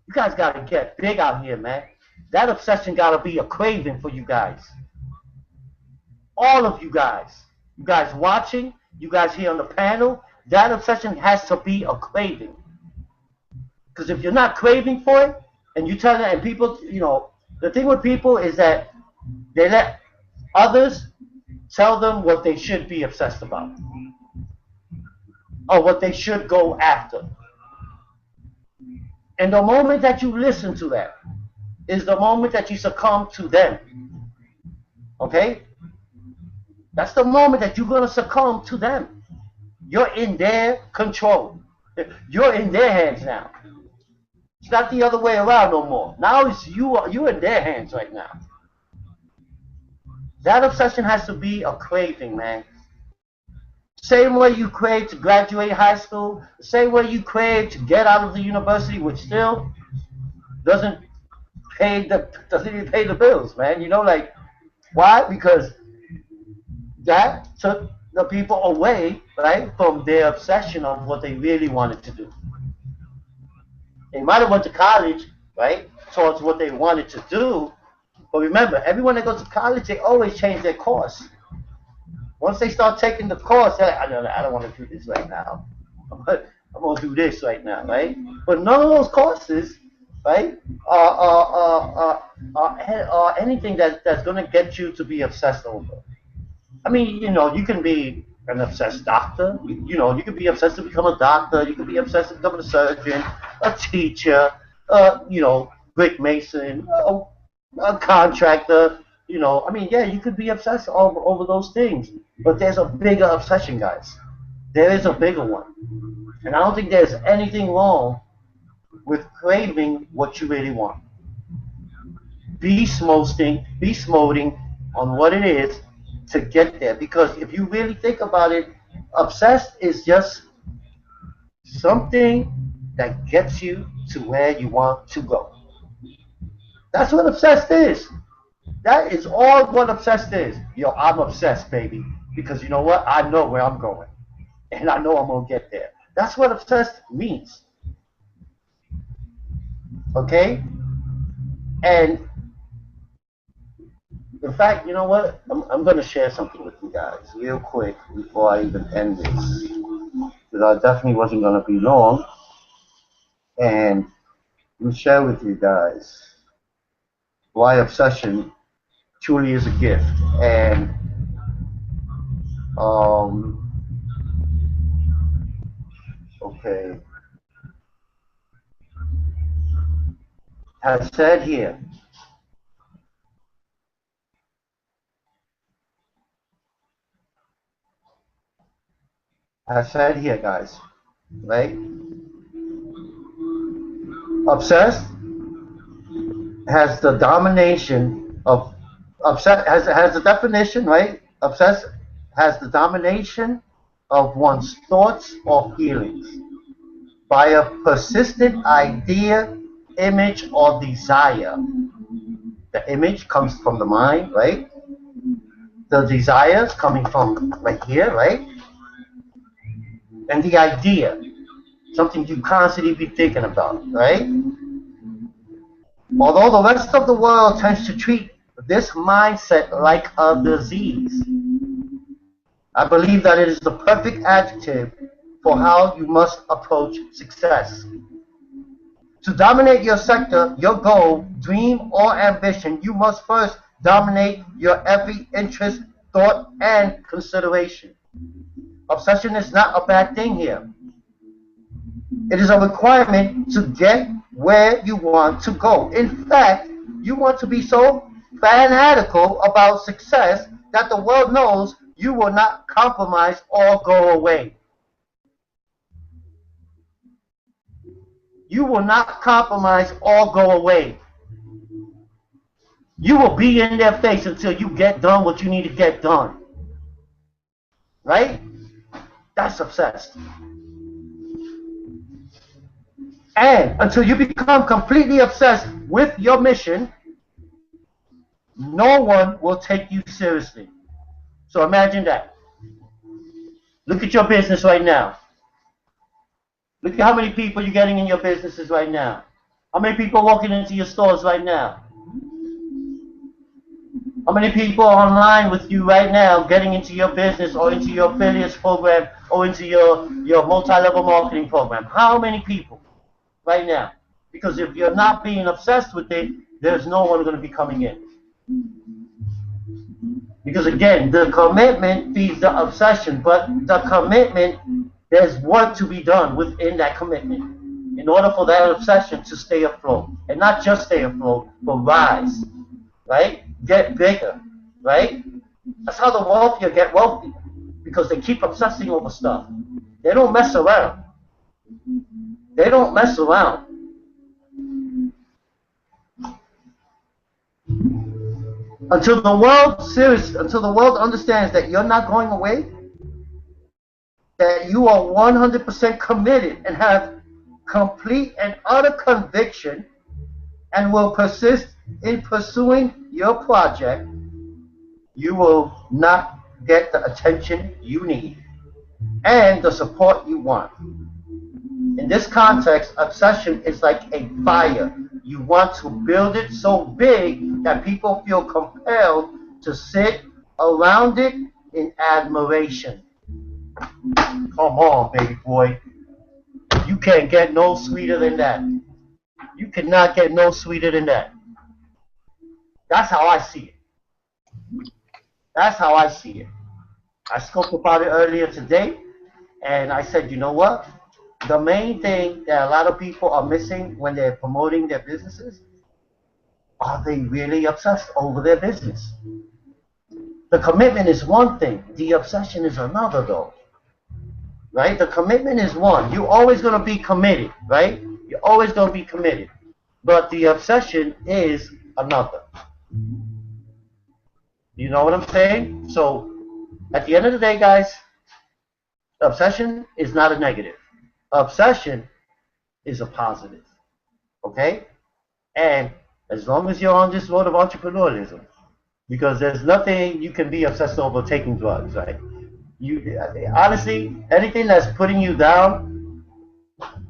You guys got to get big out here, man. That obsession got to be a craving for you guys. All of you guys. You guys watching, you guys here on the panel, that obsession has to be a craving. Because if you're not craving for it, and you tell them, and people, the thing with people is that they let others tell them what they should be obsessed about, or what they should go after. And the moment that you listen to that is the moment that you succumb to them. Okay? That's the moment that you're going to succumb to them. You're in their control. You're in their hands now. It's not the other way around no more. Now it's you're in their hands right now. That obsession has to be a craving, man. Same way you crave to graduate high school, the same way you crave to get out of the university, which still doesn't even pay the bills, man. Why? Because that took the people away, right, from their obsession of what they really wanted to do. They might have went to college, right, towards what they wanted to do, but remember, everyone that goes to college, they always change their course. Once they start taking the course, they're like, I don't want to do this right now. I'm going to do this right now, right? But none of those courses, right, are anything that's going to get you to be obsessed over. I mean, you can be an obsessed doctor. You can be obsessed to become a doctor. You can be obsessed to become a surgeon, a teacher, brick mason, a contractor. You could be obsessed over those things. But there's a bigger obsession, guys. There is a bigger one. And I don't think there's anything wrong with craving what you really want. Beast moding on what it is to get there. Because if you really think about it, obsessed is just something that gets you to where you want to go. That's what obsessed is. That is all what obsessed is. Yo, I'm obsessed, baby. Because you know what? I know where I'm going. And I know I'm going to get there. That's what obsessed means. Okay? And in fact, you know what? I'm going to share something with you guys real quick before I even end this. Because I definitely wasn't going to be long. And I'm share with you guys why obsession truly is a gift. And okay, has said here, guys, right? Obsessed has the domination of obsessed has the definition, right? Obsessed has the domination of one's thoughts or feelings by a persistent idea, image, or desire. The image comes from the mind, right? The desire is coming from right here, right? And the idea, something you constantly be thinking about, right? Although the rest of the world tends to treat this mindset like a disease, I believe that it is the perfect adjective for how you must approach success. To dominate your sector, your goal, dream, or ambition, you must first dominate your every interest, thought, and consideration. Obsession is not a bad thing here. It is a requirement to get where you want to go. In fact, you want to be so fanatical about success that the world knows you will not compromise or go away. You will not compromise or go away. You will be in their face until you get done what you need to get done. Right? That's obsessed. And until you become completely obsessed with your mission, no one will take you seriously. So imagine that. Look at your business right now. Look at how many people you're getting in your businesses right now. How many people are walking into your stores right now? How many people are online with you right now getting into your business or into your affiliates program or into your multi-level marketing program? How many people right now? Because if you're not being obsessed with it, there's no one going to be coming in. Because again, the commitment feeds the obsession, but the commitment, there's work to be done within that commitment in order for that obsession to stay afloat. And not just stay afloat, but rise, right? Get bigger, right? That's how the wealthier get wealthy, because they keep obsessing over stuff. They don't mess around. They don't mess around. Until the world understands that you're not going away, that you are 100% committed and have complete and utter conviction and will persist in pursuing your project, you will not get the attention you need and the support you want. In this context, obsession is like a fire. You want to build it so big that people feel compelled to sit around it in admiration. Come on, baby boy. You can't get no sweeter than that. You cannot get no sweeter than that. That's how I see it. That's how I see it. I spoke about it earlier today, and I said, you know what? The main thing that a lot of people are missing when they're promoting their businesses, are they really obsessed over their business? The commitment is one thing. The obsession is another, though. Right? The commitment is one. You're always going to be committed, right? You're always going to be committed. But the obsession is another. You know what I'm saying? So, at the end of the day, guys, obsession is not a negative. Obsession is a positive. Okay? And as long as you're on this road of entrepreneurialism, because there's nothing you can be obsessed over taking drugs, right? You honestly, anything that's putting you down,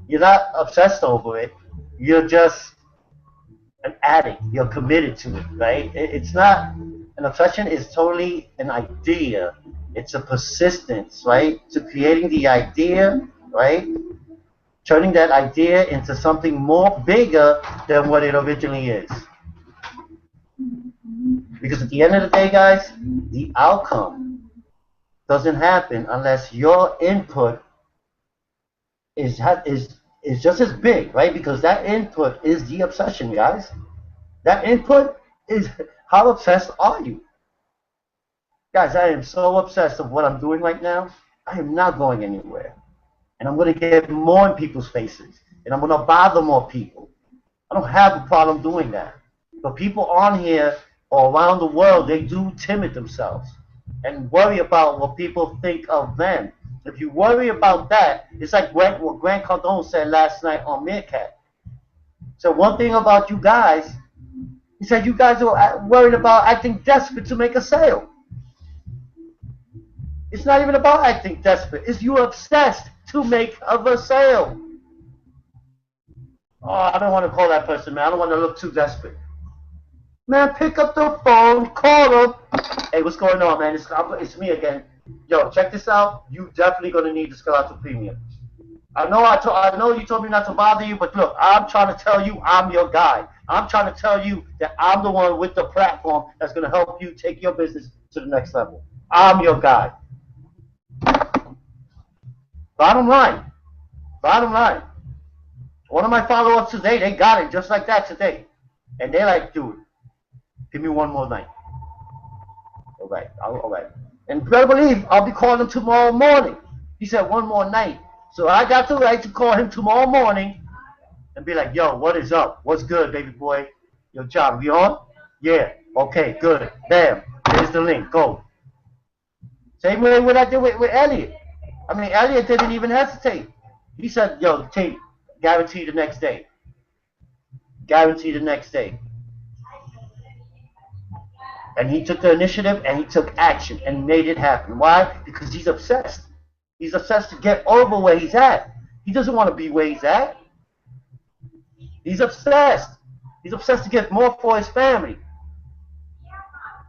you're not obsessed over it. You're just an addict. You're committed to it, right? It's not an obsession. Is totally an idea. It's a persistence, right? To creating the idea, right? Turning that idea into something more bigger than what it originally is. Because at the end of the day, guys, the outcome doesn't happen unless your input is just as big, right? Because that input is the obsession, guys. That input is how obsessed are you? Guys, I am so obsessed with what I'm doing right now. I am not going anywhere. And I'm going to get more in people's faces. And I'm going to bother more people. I don't have a problem doing that. But people on here or around the world, they do timid themselves and worry about what people think of them. If you worry about that, it's like what Grant Cardone said last night on Meerkat. So one thing about you guys, he said you guys are worried about acting desperate to make a sale. It's not even about acting desperate. It's you obsessed to make a sale. Oh, I don't want to call that person, man. I don't want to look too desperate. Man, pick up the phone, call them. Hey, what's going on, man? It's me again. Yo, check this out. You definitely gonna need the Scalato Premium. I know you told me not to bother you, but look, I'm trying to tell you I'm your guy. I'm trying to tell you that I'm the one with the platform that's gonna help you take your business to the next level. I'm your guy. Bottom line. One of my follow-ups today, they got it just like that today. And they're like, dude, give me one more night. All right. And better believe I'll be calling him tomorrow morning. He said one more night. So I got the right to call him tomorrow morning and be like, yo, what is up? What's good, baby boy? Yo, John, we on? Yeah. Okay, good. Bam. Here's the link. Go. Same way what I did with Elliot. I mean, Elliot didn't even hesitate. He said, yo, tape, guarantee the next day. Guarantee the next day. And he took the initiative and he took action and made it happen. Why? Because he's obsessed. He's obsessed to get over where he's at. He doesn't want to be where he's at. He's obsessed. He's obsessed to get more for his family.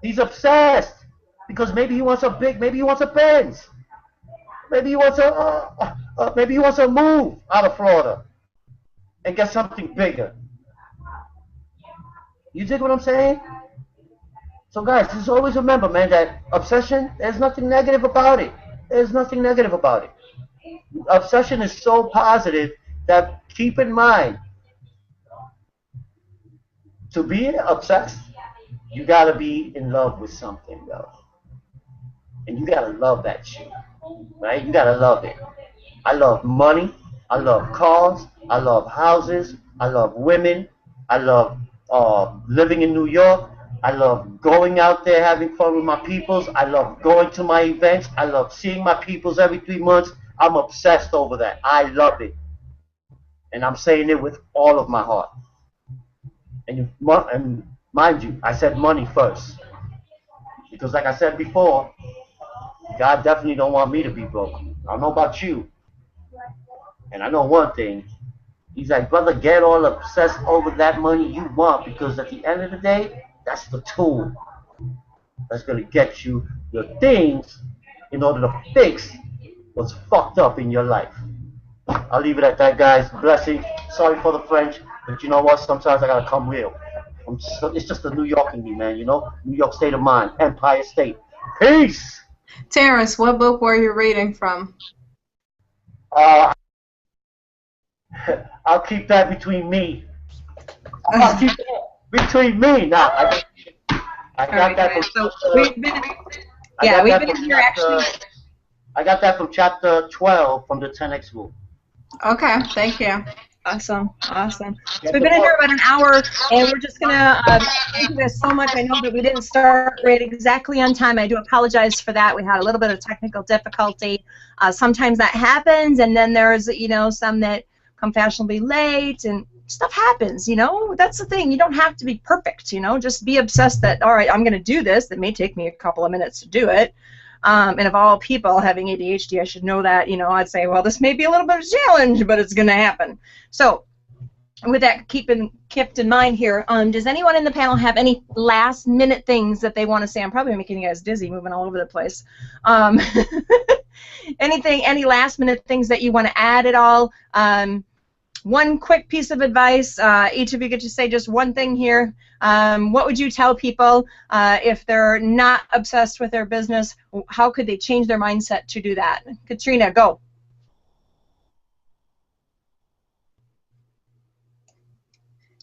He's obsessed because maybe he wants a Benz. Maybe he wants a move out of Florida and get something bigger. You dig what I'm saying? So guys, just always remember, man, that obsession, there's nothing negative about it. There's nothing negative about it. Obsession is so positive that keep in mind, to be obsessed, you gotta be in love with something, though. And you gotta love that shit, right? You gotta love it. I love money. I love cars. I love houses. I love women. I love living in New York. I love going out there having fun with my peoples. I love going to my events. I love seeing my peoples every 3 months. I'm obsessed over that. I love it. And I'm saying it with all of my heart. And mind you, I said money first. Because like I said before, God definitely don't want me to be broke. I don't know about you. And I know one thing. He's like, brother, get all obsessed over that money you want, because at the end of the day, that's the tool that's going to get you your things in order to fix what's fucked up in your life. I'll leave it at that, guys. Blessing. Sorry for the French, but you know what? Sometimes I got to come real. It's just the New York in me, man, you know? New York state of mind. Empire State. Peace! Terrence, what book were you reading from? I'll keep that between me. I'll keep that between me. Now, I got that from so we've been here actually. I got that from chapter 12 from the 10X rule. Okay, thank you. Awesome. So we've been in here about an hour, and we're just going to thank you guys so much. I know that we didn't start right exactly on time. I do apologize for that. We had a little bit of technical difficulty. Sometimes that happens, and then there's, some that come fashionably late, and stuff happens, That's the thing. You don't have to be perfect, Just be obsessed that, all right, I'm going to do this. That may take me a couple of minutes to do it. And of all people having ADHD, I should know that, I'd say, well, this may be a little bit of a challenge, but it's going to happen. So with that kept in mind here, does anyone in the panel have any last-minute things that they want to say? I'm probably making you guys dizzy, moving all over the place. Any last-minute things that you want to add at all? one quick piece of advice. Each of you get to say just one thing here. What would you tell people if they're not obsessed with their business? How could they change their mindset to do that? Katrina, go.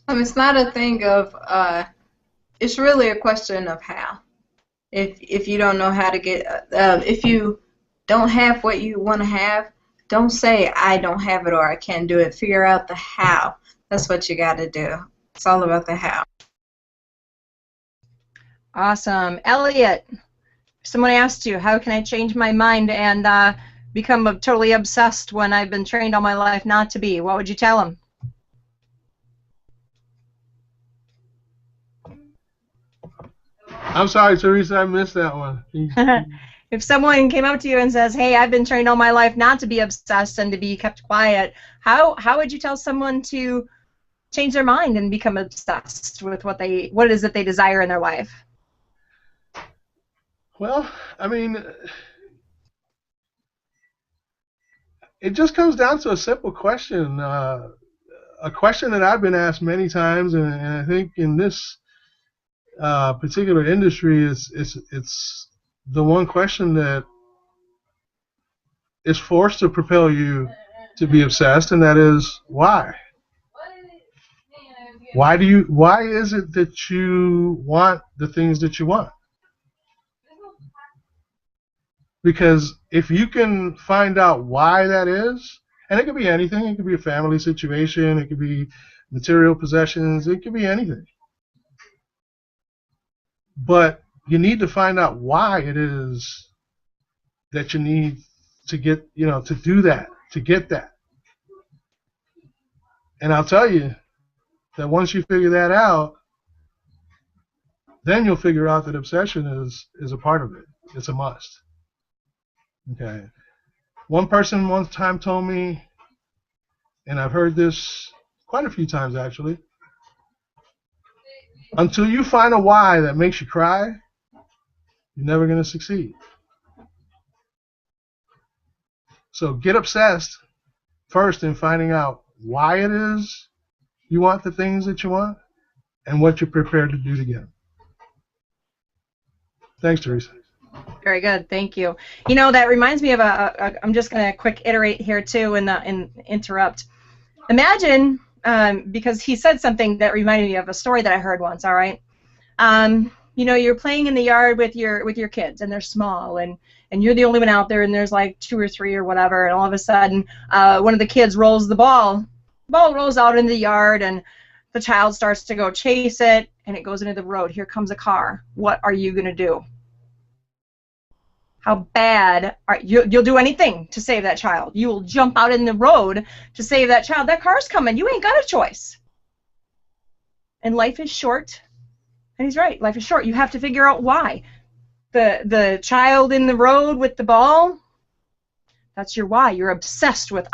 It's not a thing of, it's really a question of how. If you don't know how to get, if you don't have what you want to have, don't say I don't have it or I can't do it. Figure out the how. That's what you got to do. It's all about the how. Awesome. Elliot, if someone asked you, how can I change my mind and become totally obsessed when I've been trained all my life not to be, what would you tell them? I'm sorry, Teresa, I missed that one. If someone came up to you and says, hey, I've been trained all my life not to be obsessed and to be kept quiet, how would you tell someone to change their mind and become obsessed with what it is that they desire in their life? Well, I mean, it just comes down to a simple question, a question that I've been asked many times, and I think in this particular industry, it's the one question that is forced to propel you to be obsessed, and that is why. Why is it that you want the things that you want? Because if you can find out why that is, and it could be anything, it could be a family situation, it could be material possessions, it could be anything. But you need to find out why it is that you need to get, to do that, to get that. And I'll tell you that once you figure that out, then you'll figure out that obsession is a part of it. It's a must. Okay. One person one time told me, and I've heard this quite a few times actually, until you find a why that makes you cry, you're never going to succeed. So get obsessed first in finding out why it is you want the things that you want and what you're prepared to do to get them. Thanks, Teresa. Very good, thank you. You know, that reminds me of I'm just going to quick iterate here too and interrupt. Imagine, because he said something that reminded me of a story that I heard once, all right? You know, you're playing in the yard with your kids, and they're small, and you're the only one out there, and there's like 2 or 3 or whatever, and all of a sudden, one of the kids rolls the ball. The ball rolls out into the yard, and the child starts to go chase it, and it goes into the road. Here comes a car. What are you going to do? How bad are you'll do anything to save that child. You will jump out in the road to save that child. That car's coming. You ain't got a choice. And life is short. And he's right. Life is short. You have to figure out why. The child in the road with the ball, that's your why. You're obsessed with,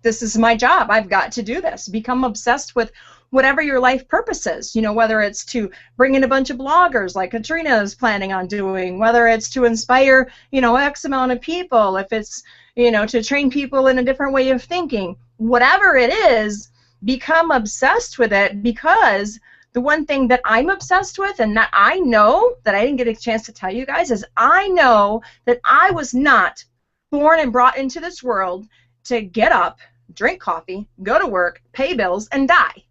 this is my job. I've got to do this. Become obsessed with whatever your life purpose is, you know, whether it's to bring in a bunch of bloggers like Katrina is planning on doing, whether it's to inspire, you know, X amount of people, if it's, you know, to train people in a different way of thinking, whatever it is, become obsessed with it, because the one thing that I'm obsessed with and that I know that I didn't get a chance to tell you guys is I know that I was not born and brought into this world to get up, drink coffee, go to work, pay bills, and die.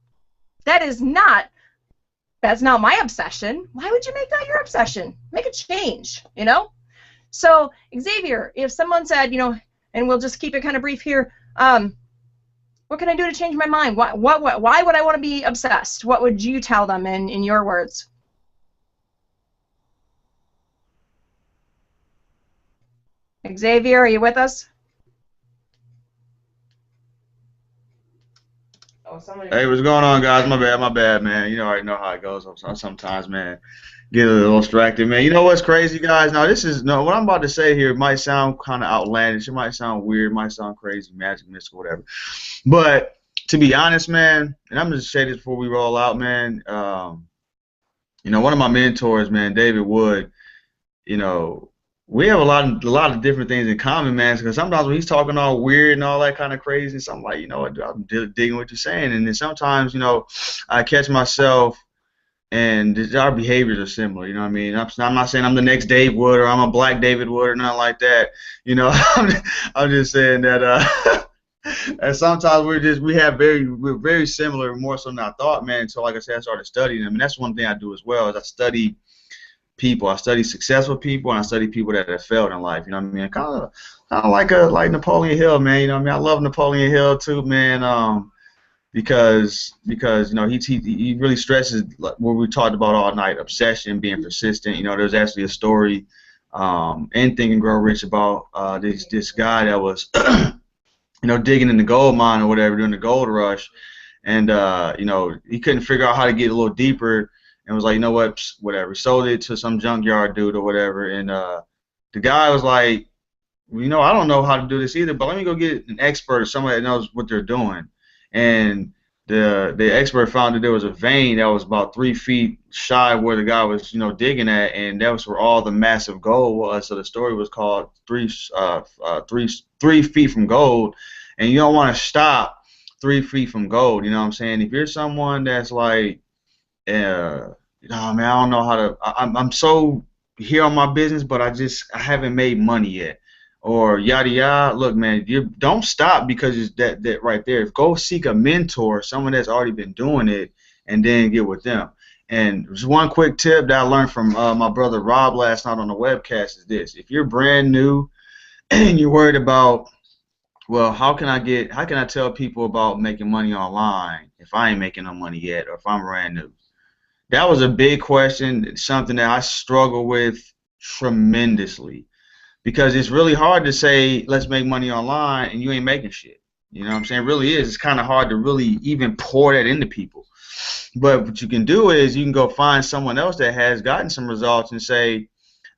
That's not my obsession. Why would you make that your obsession? Make a change, you know? So, Xavier, if someone said, you know, and we'll just keep it kind of brief here, what can I do to change my mind? Why would I want to be obsessed? What would you tell them in your words? Xavier, are you with us? Hey, what's going on, guys? My bad, man. You know, I already know how it goes. Sometimes, man, get a little distracted, man. You know what's crazy, guys? Now, what I'm about to say here might sound kind of outlandish. It might sound weird. It might sound crazy, magic, mystical, whatever. But to be honest, man, and I'm just say this before we roll out, man. You know, one of my mentors, man, David Wood, you know, we have a lot of different things in common, man. Because sometimes when he's talking all weird and all that kind of crazy, so I'm like, you know what, I'm digging what you're saying. And then sometimes, I catch myself, and our behaviors are similar. You know what I mean? I'm not saying I'm the next Dave Wood or I'm a black David Wood or nothing like that. I'm just saying that. And sometimes we're very similar, more so than I thought, man. So like I said, I started studying them, and that's one thing I do as well. Is I study people. I study successful people, and I study people that have failed in life. You know what I mean? Kind of like Napoleon Hill, man. You know what I mean? I love Napoleon Hill too, man. Because he really stresses what we talked about all night: obsession, being persistent. There's actually a story in Think and Grow Rich about this guy that was digging in the gold mine or whatever during the gold rush, and he couldn't figure out how to get a little deeper, and was like, you know what, whatever, sold it to some junkyard dude or whatever, and the guy was like, I don't know how to do this either, but let me go get an expert or somebody that knows what they're doing. And the expert found that there was a vein that was about 3 feet shy of where the guy was, digging at, and that was where all the massive gold was. So the story was called 3 feet from gold, and you don't want to stop 3 feet from gold. You know what I'm saying? If you're someone that's like, man, I don't know how to. I'm so here on my business, but I haven't made money yet. Or yada yada. Look, man, you don't stop because it's that right there. Go seek a mentor, someone that's already been doing it, and then get with them. And just one quick tip that I learned from my brother Rob last night on the webcast is this: if you're brand new and you're worried about, well, how can I tell people about making money online if I ain't making no money yet, or if I'm brand new? That was a big question, something that I struggle with tremendously. Because it's really hard to say, let's make money online, and you ain't making shit. You know what I'm saying? It really is. It's kind of hard to really even pour that into people. But what you can do is you can go find someone else that has gotten some results and say,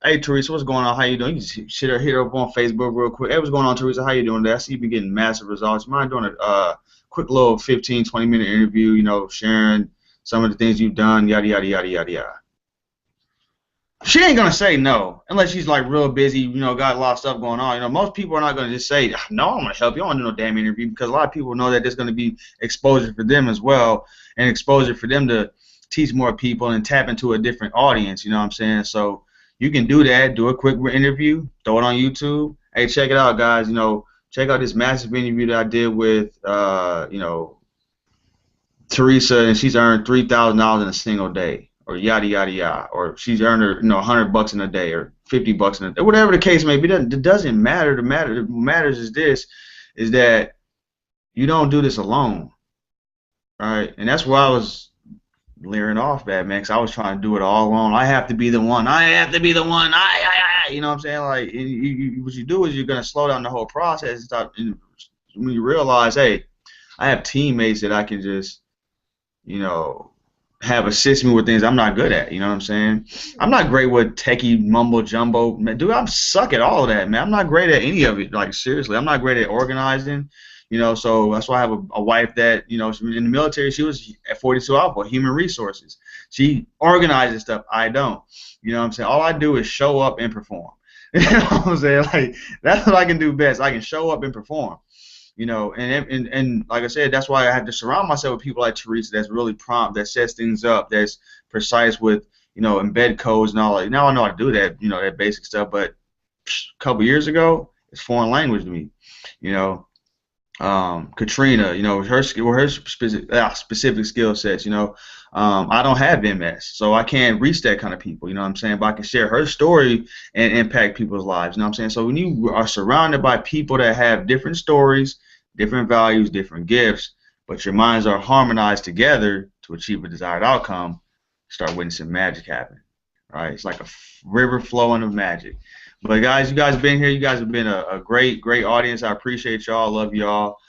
hey, Teresa, what's going on? How you doing? You can hit her up on Facebook real quick. Hey, what's going on, Teresa? How you doing today? I see you've been getting massive results. You mind doing a quick little 15, 20-minute interview, sharing some of the things you've done, yada, yada, yada, yada, yada. She ain't gonna say no unless she's like real busy, got a lot of stuff going on. Most people are not gonna just say, no, I'm gonna help you. I don't do no damn interview, because a lot of people know that there's gonna be exposure for them as well, and exposure for them to teach more people and tap into a different audience. You know what I'm saying? So you can do that. Do a quick interview. Throw it on YouTube. Hey, check it out, guys. Check out this massive interview that I did with, Teresa, and she's earned $3,000 in a single day. Or yada yada yada, or she's earned her, $100 in a day, or $50 in a day, whatever the case may be. It doesn't matter. What matters is that you don't do this alone, right? And that's where I was leering off at, man, because I was trying to do it all alone. I have to be the one. I have to be the one. You know what I'm saying? Like, what you do is you're gonna slow down the whole process and start. And when you realize, hey, I have teammates that I can just, have assist me with things I'm not good at. You know what I'm saying? I'm not great with techie mumbo jumbo. Man, dude, I suck at all of that, man. I'm not great at any of it. Like, seriously, I'm not great at organizing. So that's why I have a wife that, in the military, she was at 42 Alpha, human resources. She organizes stuff. I don't. You know what I'm saying? All I do is show up and perform. You know what I'm saying? Like, that's what I can do best. I can show up and perform. And like I said, that's why I have to surround myself with people like Teresa that's really prompt, that sets things up, that's precise with, embed codes and all that. Now I know how to do that, that basic stuff, but a couple years ago, it's foreign language to me. Katrina, her specific skill sets, I don't have MS, so I can't reach that kind of people, you know what I'm saying? But I can share her story and impact people's lives, you know what I'm saying? So when you are surrounded by people that have different stories, different values, different gifts, but your minds are harmonized together to achieve a desired outcome, start witnessing magic happen, right? It's like a river flowing of magic. But guys, you guys have been here. You guys have been a great audience. I appreciate y'all. Love y'all.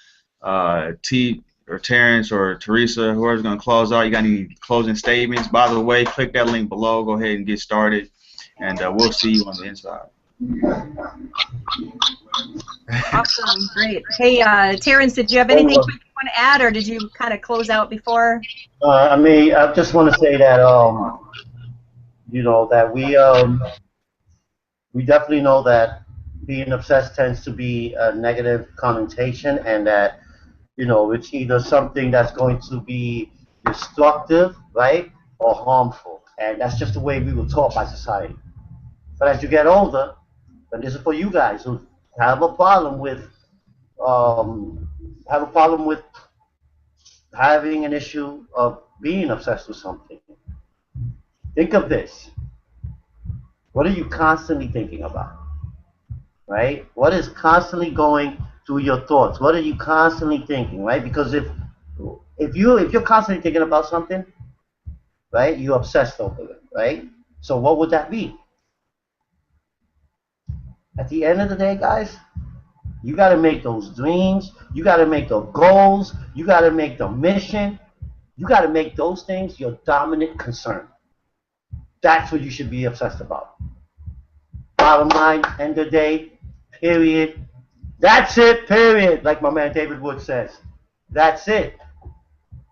T or Terrence or Teresa, whoever's going to close out, you got any closing statements? By the way, click that link below. Go ahead and get started, and we'll see you on the inside. Awesome, great. Hey, Terrence, did you have anything quick you want to add, or did you kind of close out before? I just want to say that, that we, we definitely know that being obsessed tends to be a negative connotation, and that it's either something that's going to be destructive, right, or harmful, and that's just the way we were taught by society. But as you get older, and this is for you guys who have a problem with um, have a problem with having an issue of being obsessed with something. Think of this. What are you constantly thinking about? Right? What is constantly going through your thoughts? What are you constantly thinking? Right? Because if you're constantly thinking about something, right, you're obsessed over it. Right? So what would that be? At the end of the day, guys, you got to make those dreams. You got to make the goals. You got to make the mission. You got to make those things your dominant concern. That's what you should be obsessed about. Bottom line, end of the day, period. That's it, period. Like my man David Wood says. That's it.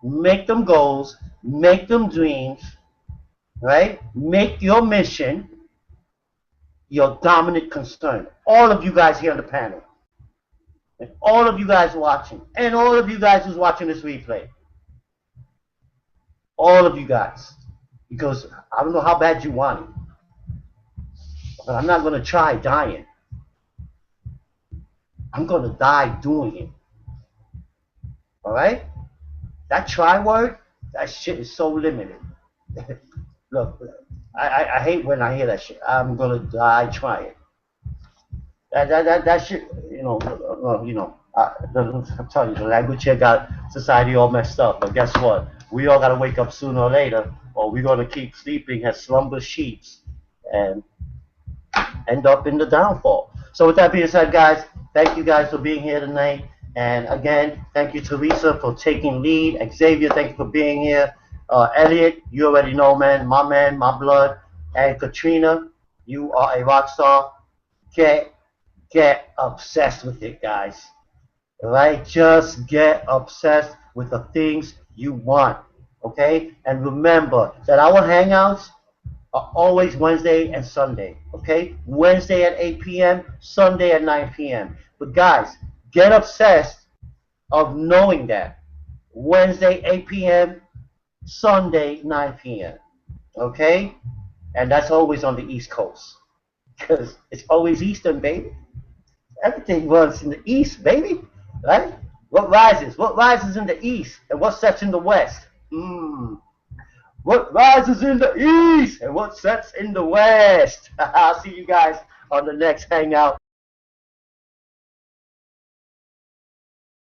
Make them goals. Make them dreams. Right? Make your mission your dominant concern. All of you guys here on the panel. And all of you guys watching. And all of you guys who's watching this replay. All of you guys. Because I don't know how bad you want it. But I'm not going to try dying. I'm going to die doing it. Alright? That try word, that shit is so limited. Look, I hate when I hear that shit. I'm going to die trying. That shit, I'm telling you, the language here got society all messed up. But guess what? We all got to wake up sooner or later, or we're going to keep sleeping as slumber sheets and end up in the downfall. So with that being said, guys, thank you guys for being here tonight. And again, thank you, Teresa, for taking lead. Xavier, thank you for being here. Elliot, you already know, man, my blood. And Katrina, you are a rock star. Get obsessed with it, guys. All right? Just get obsessed with the things you want. Okay? And remember that our hangouts are always Wednesday and Sunday. Okay? Wednesday at 8 p.m., Sunday at 9 p.m. But guys, get obsessed of knowing that. Wednesday, 8 p.m., Sunday, 9 p.m. Okay? And that's always on the East Coast. Because it's always Eastern, baby. Everything runs in the East, baby. Right? What rises? What rises in the East? And what sets in the West? What rises in the East? And what sets in the West? I'll see you guys on the next Hangout.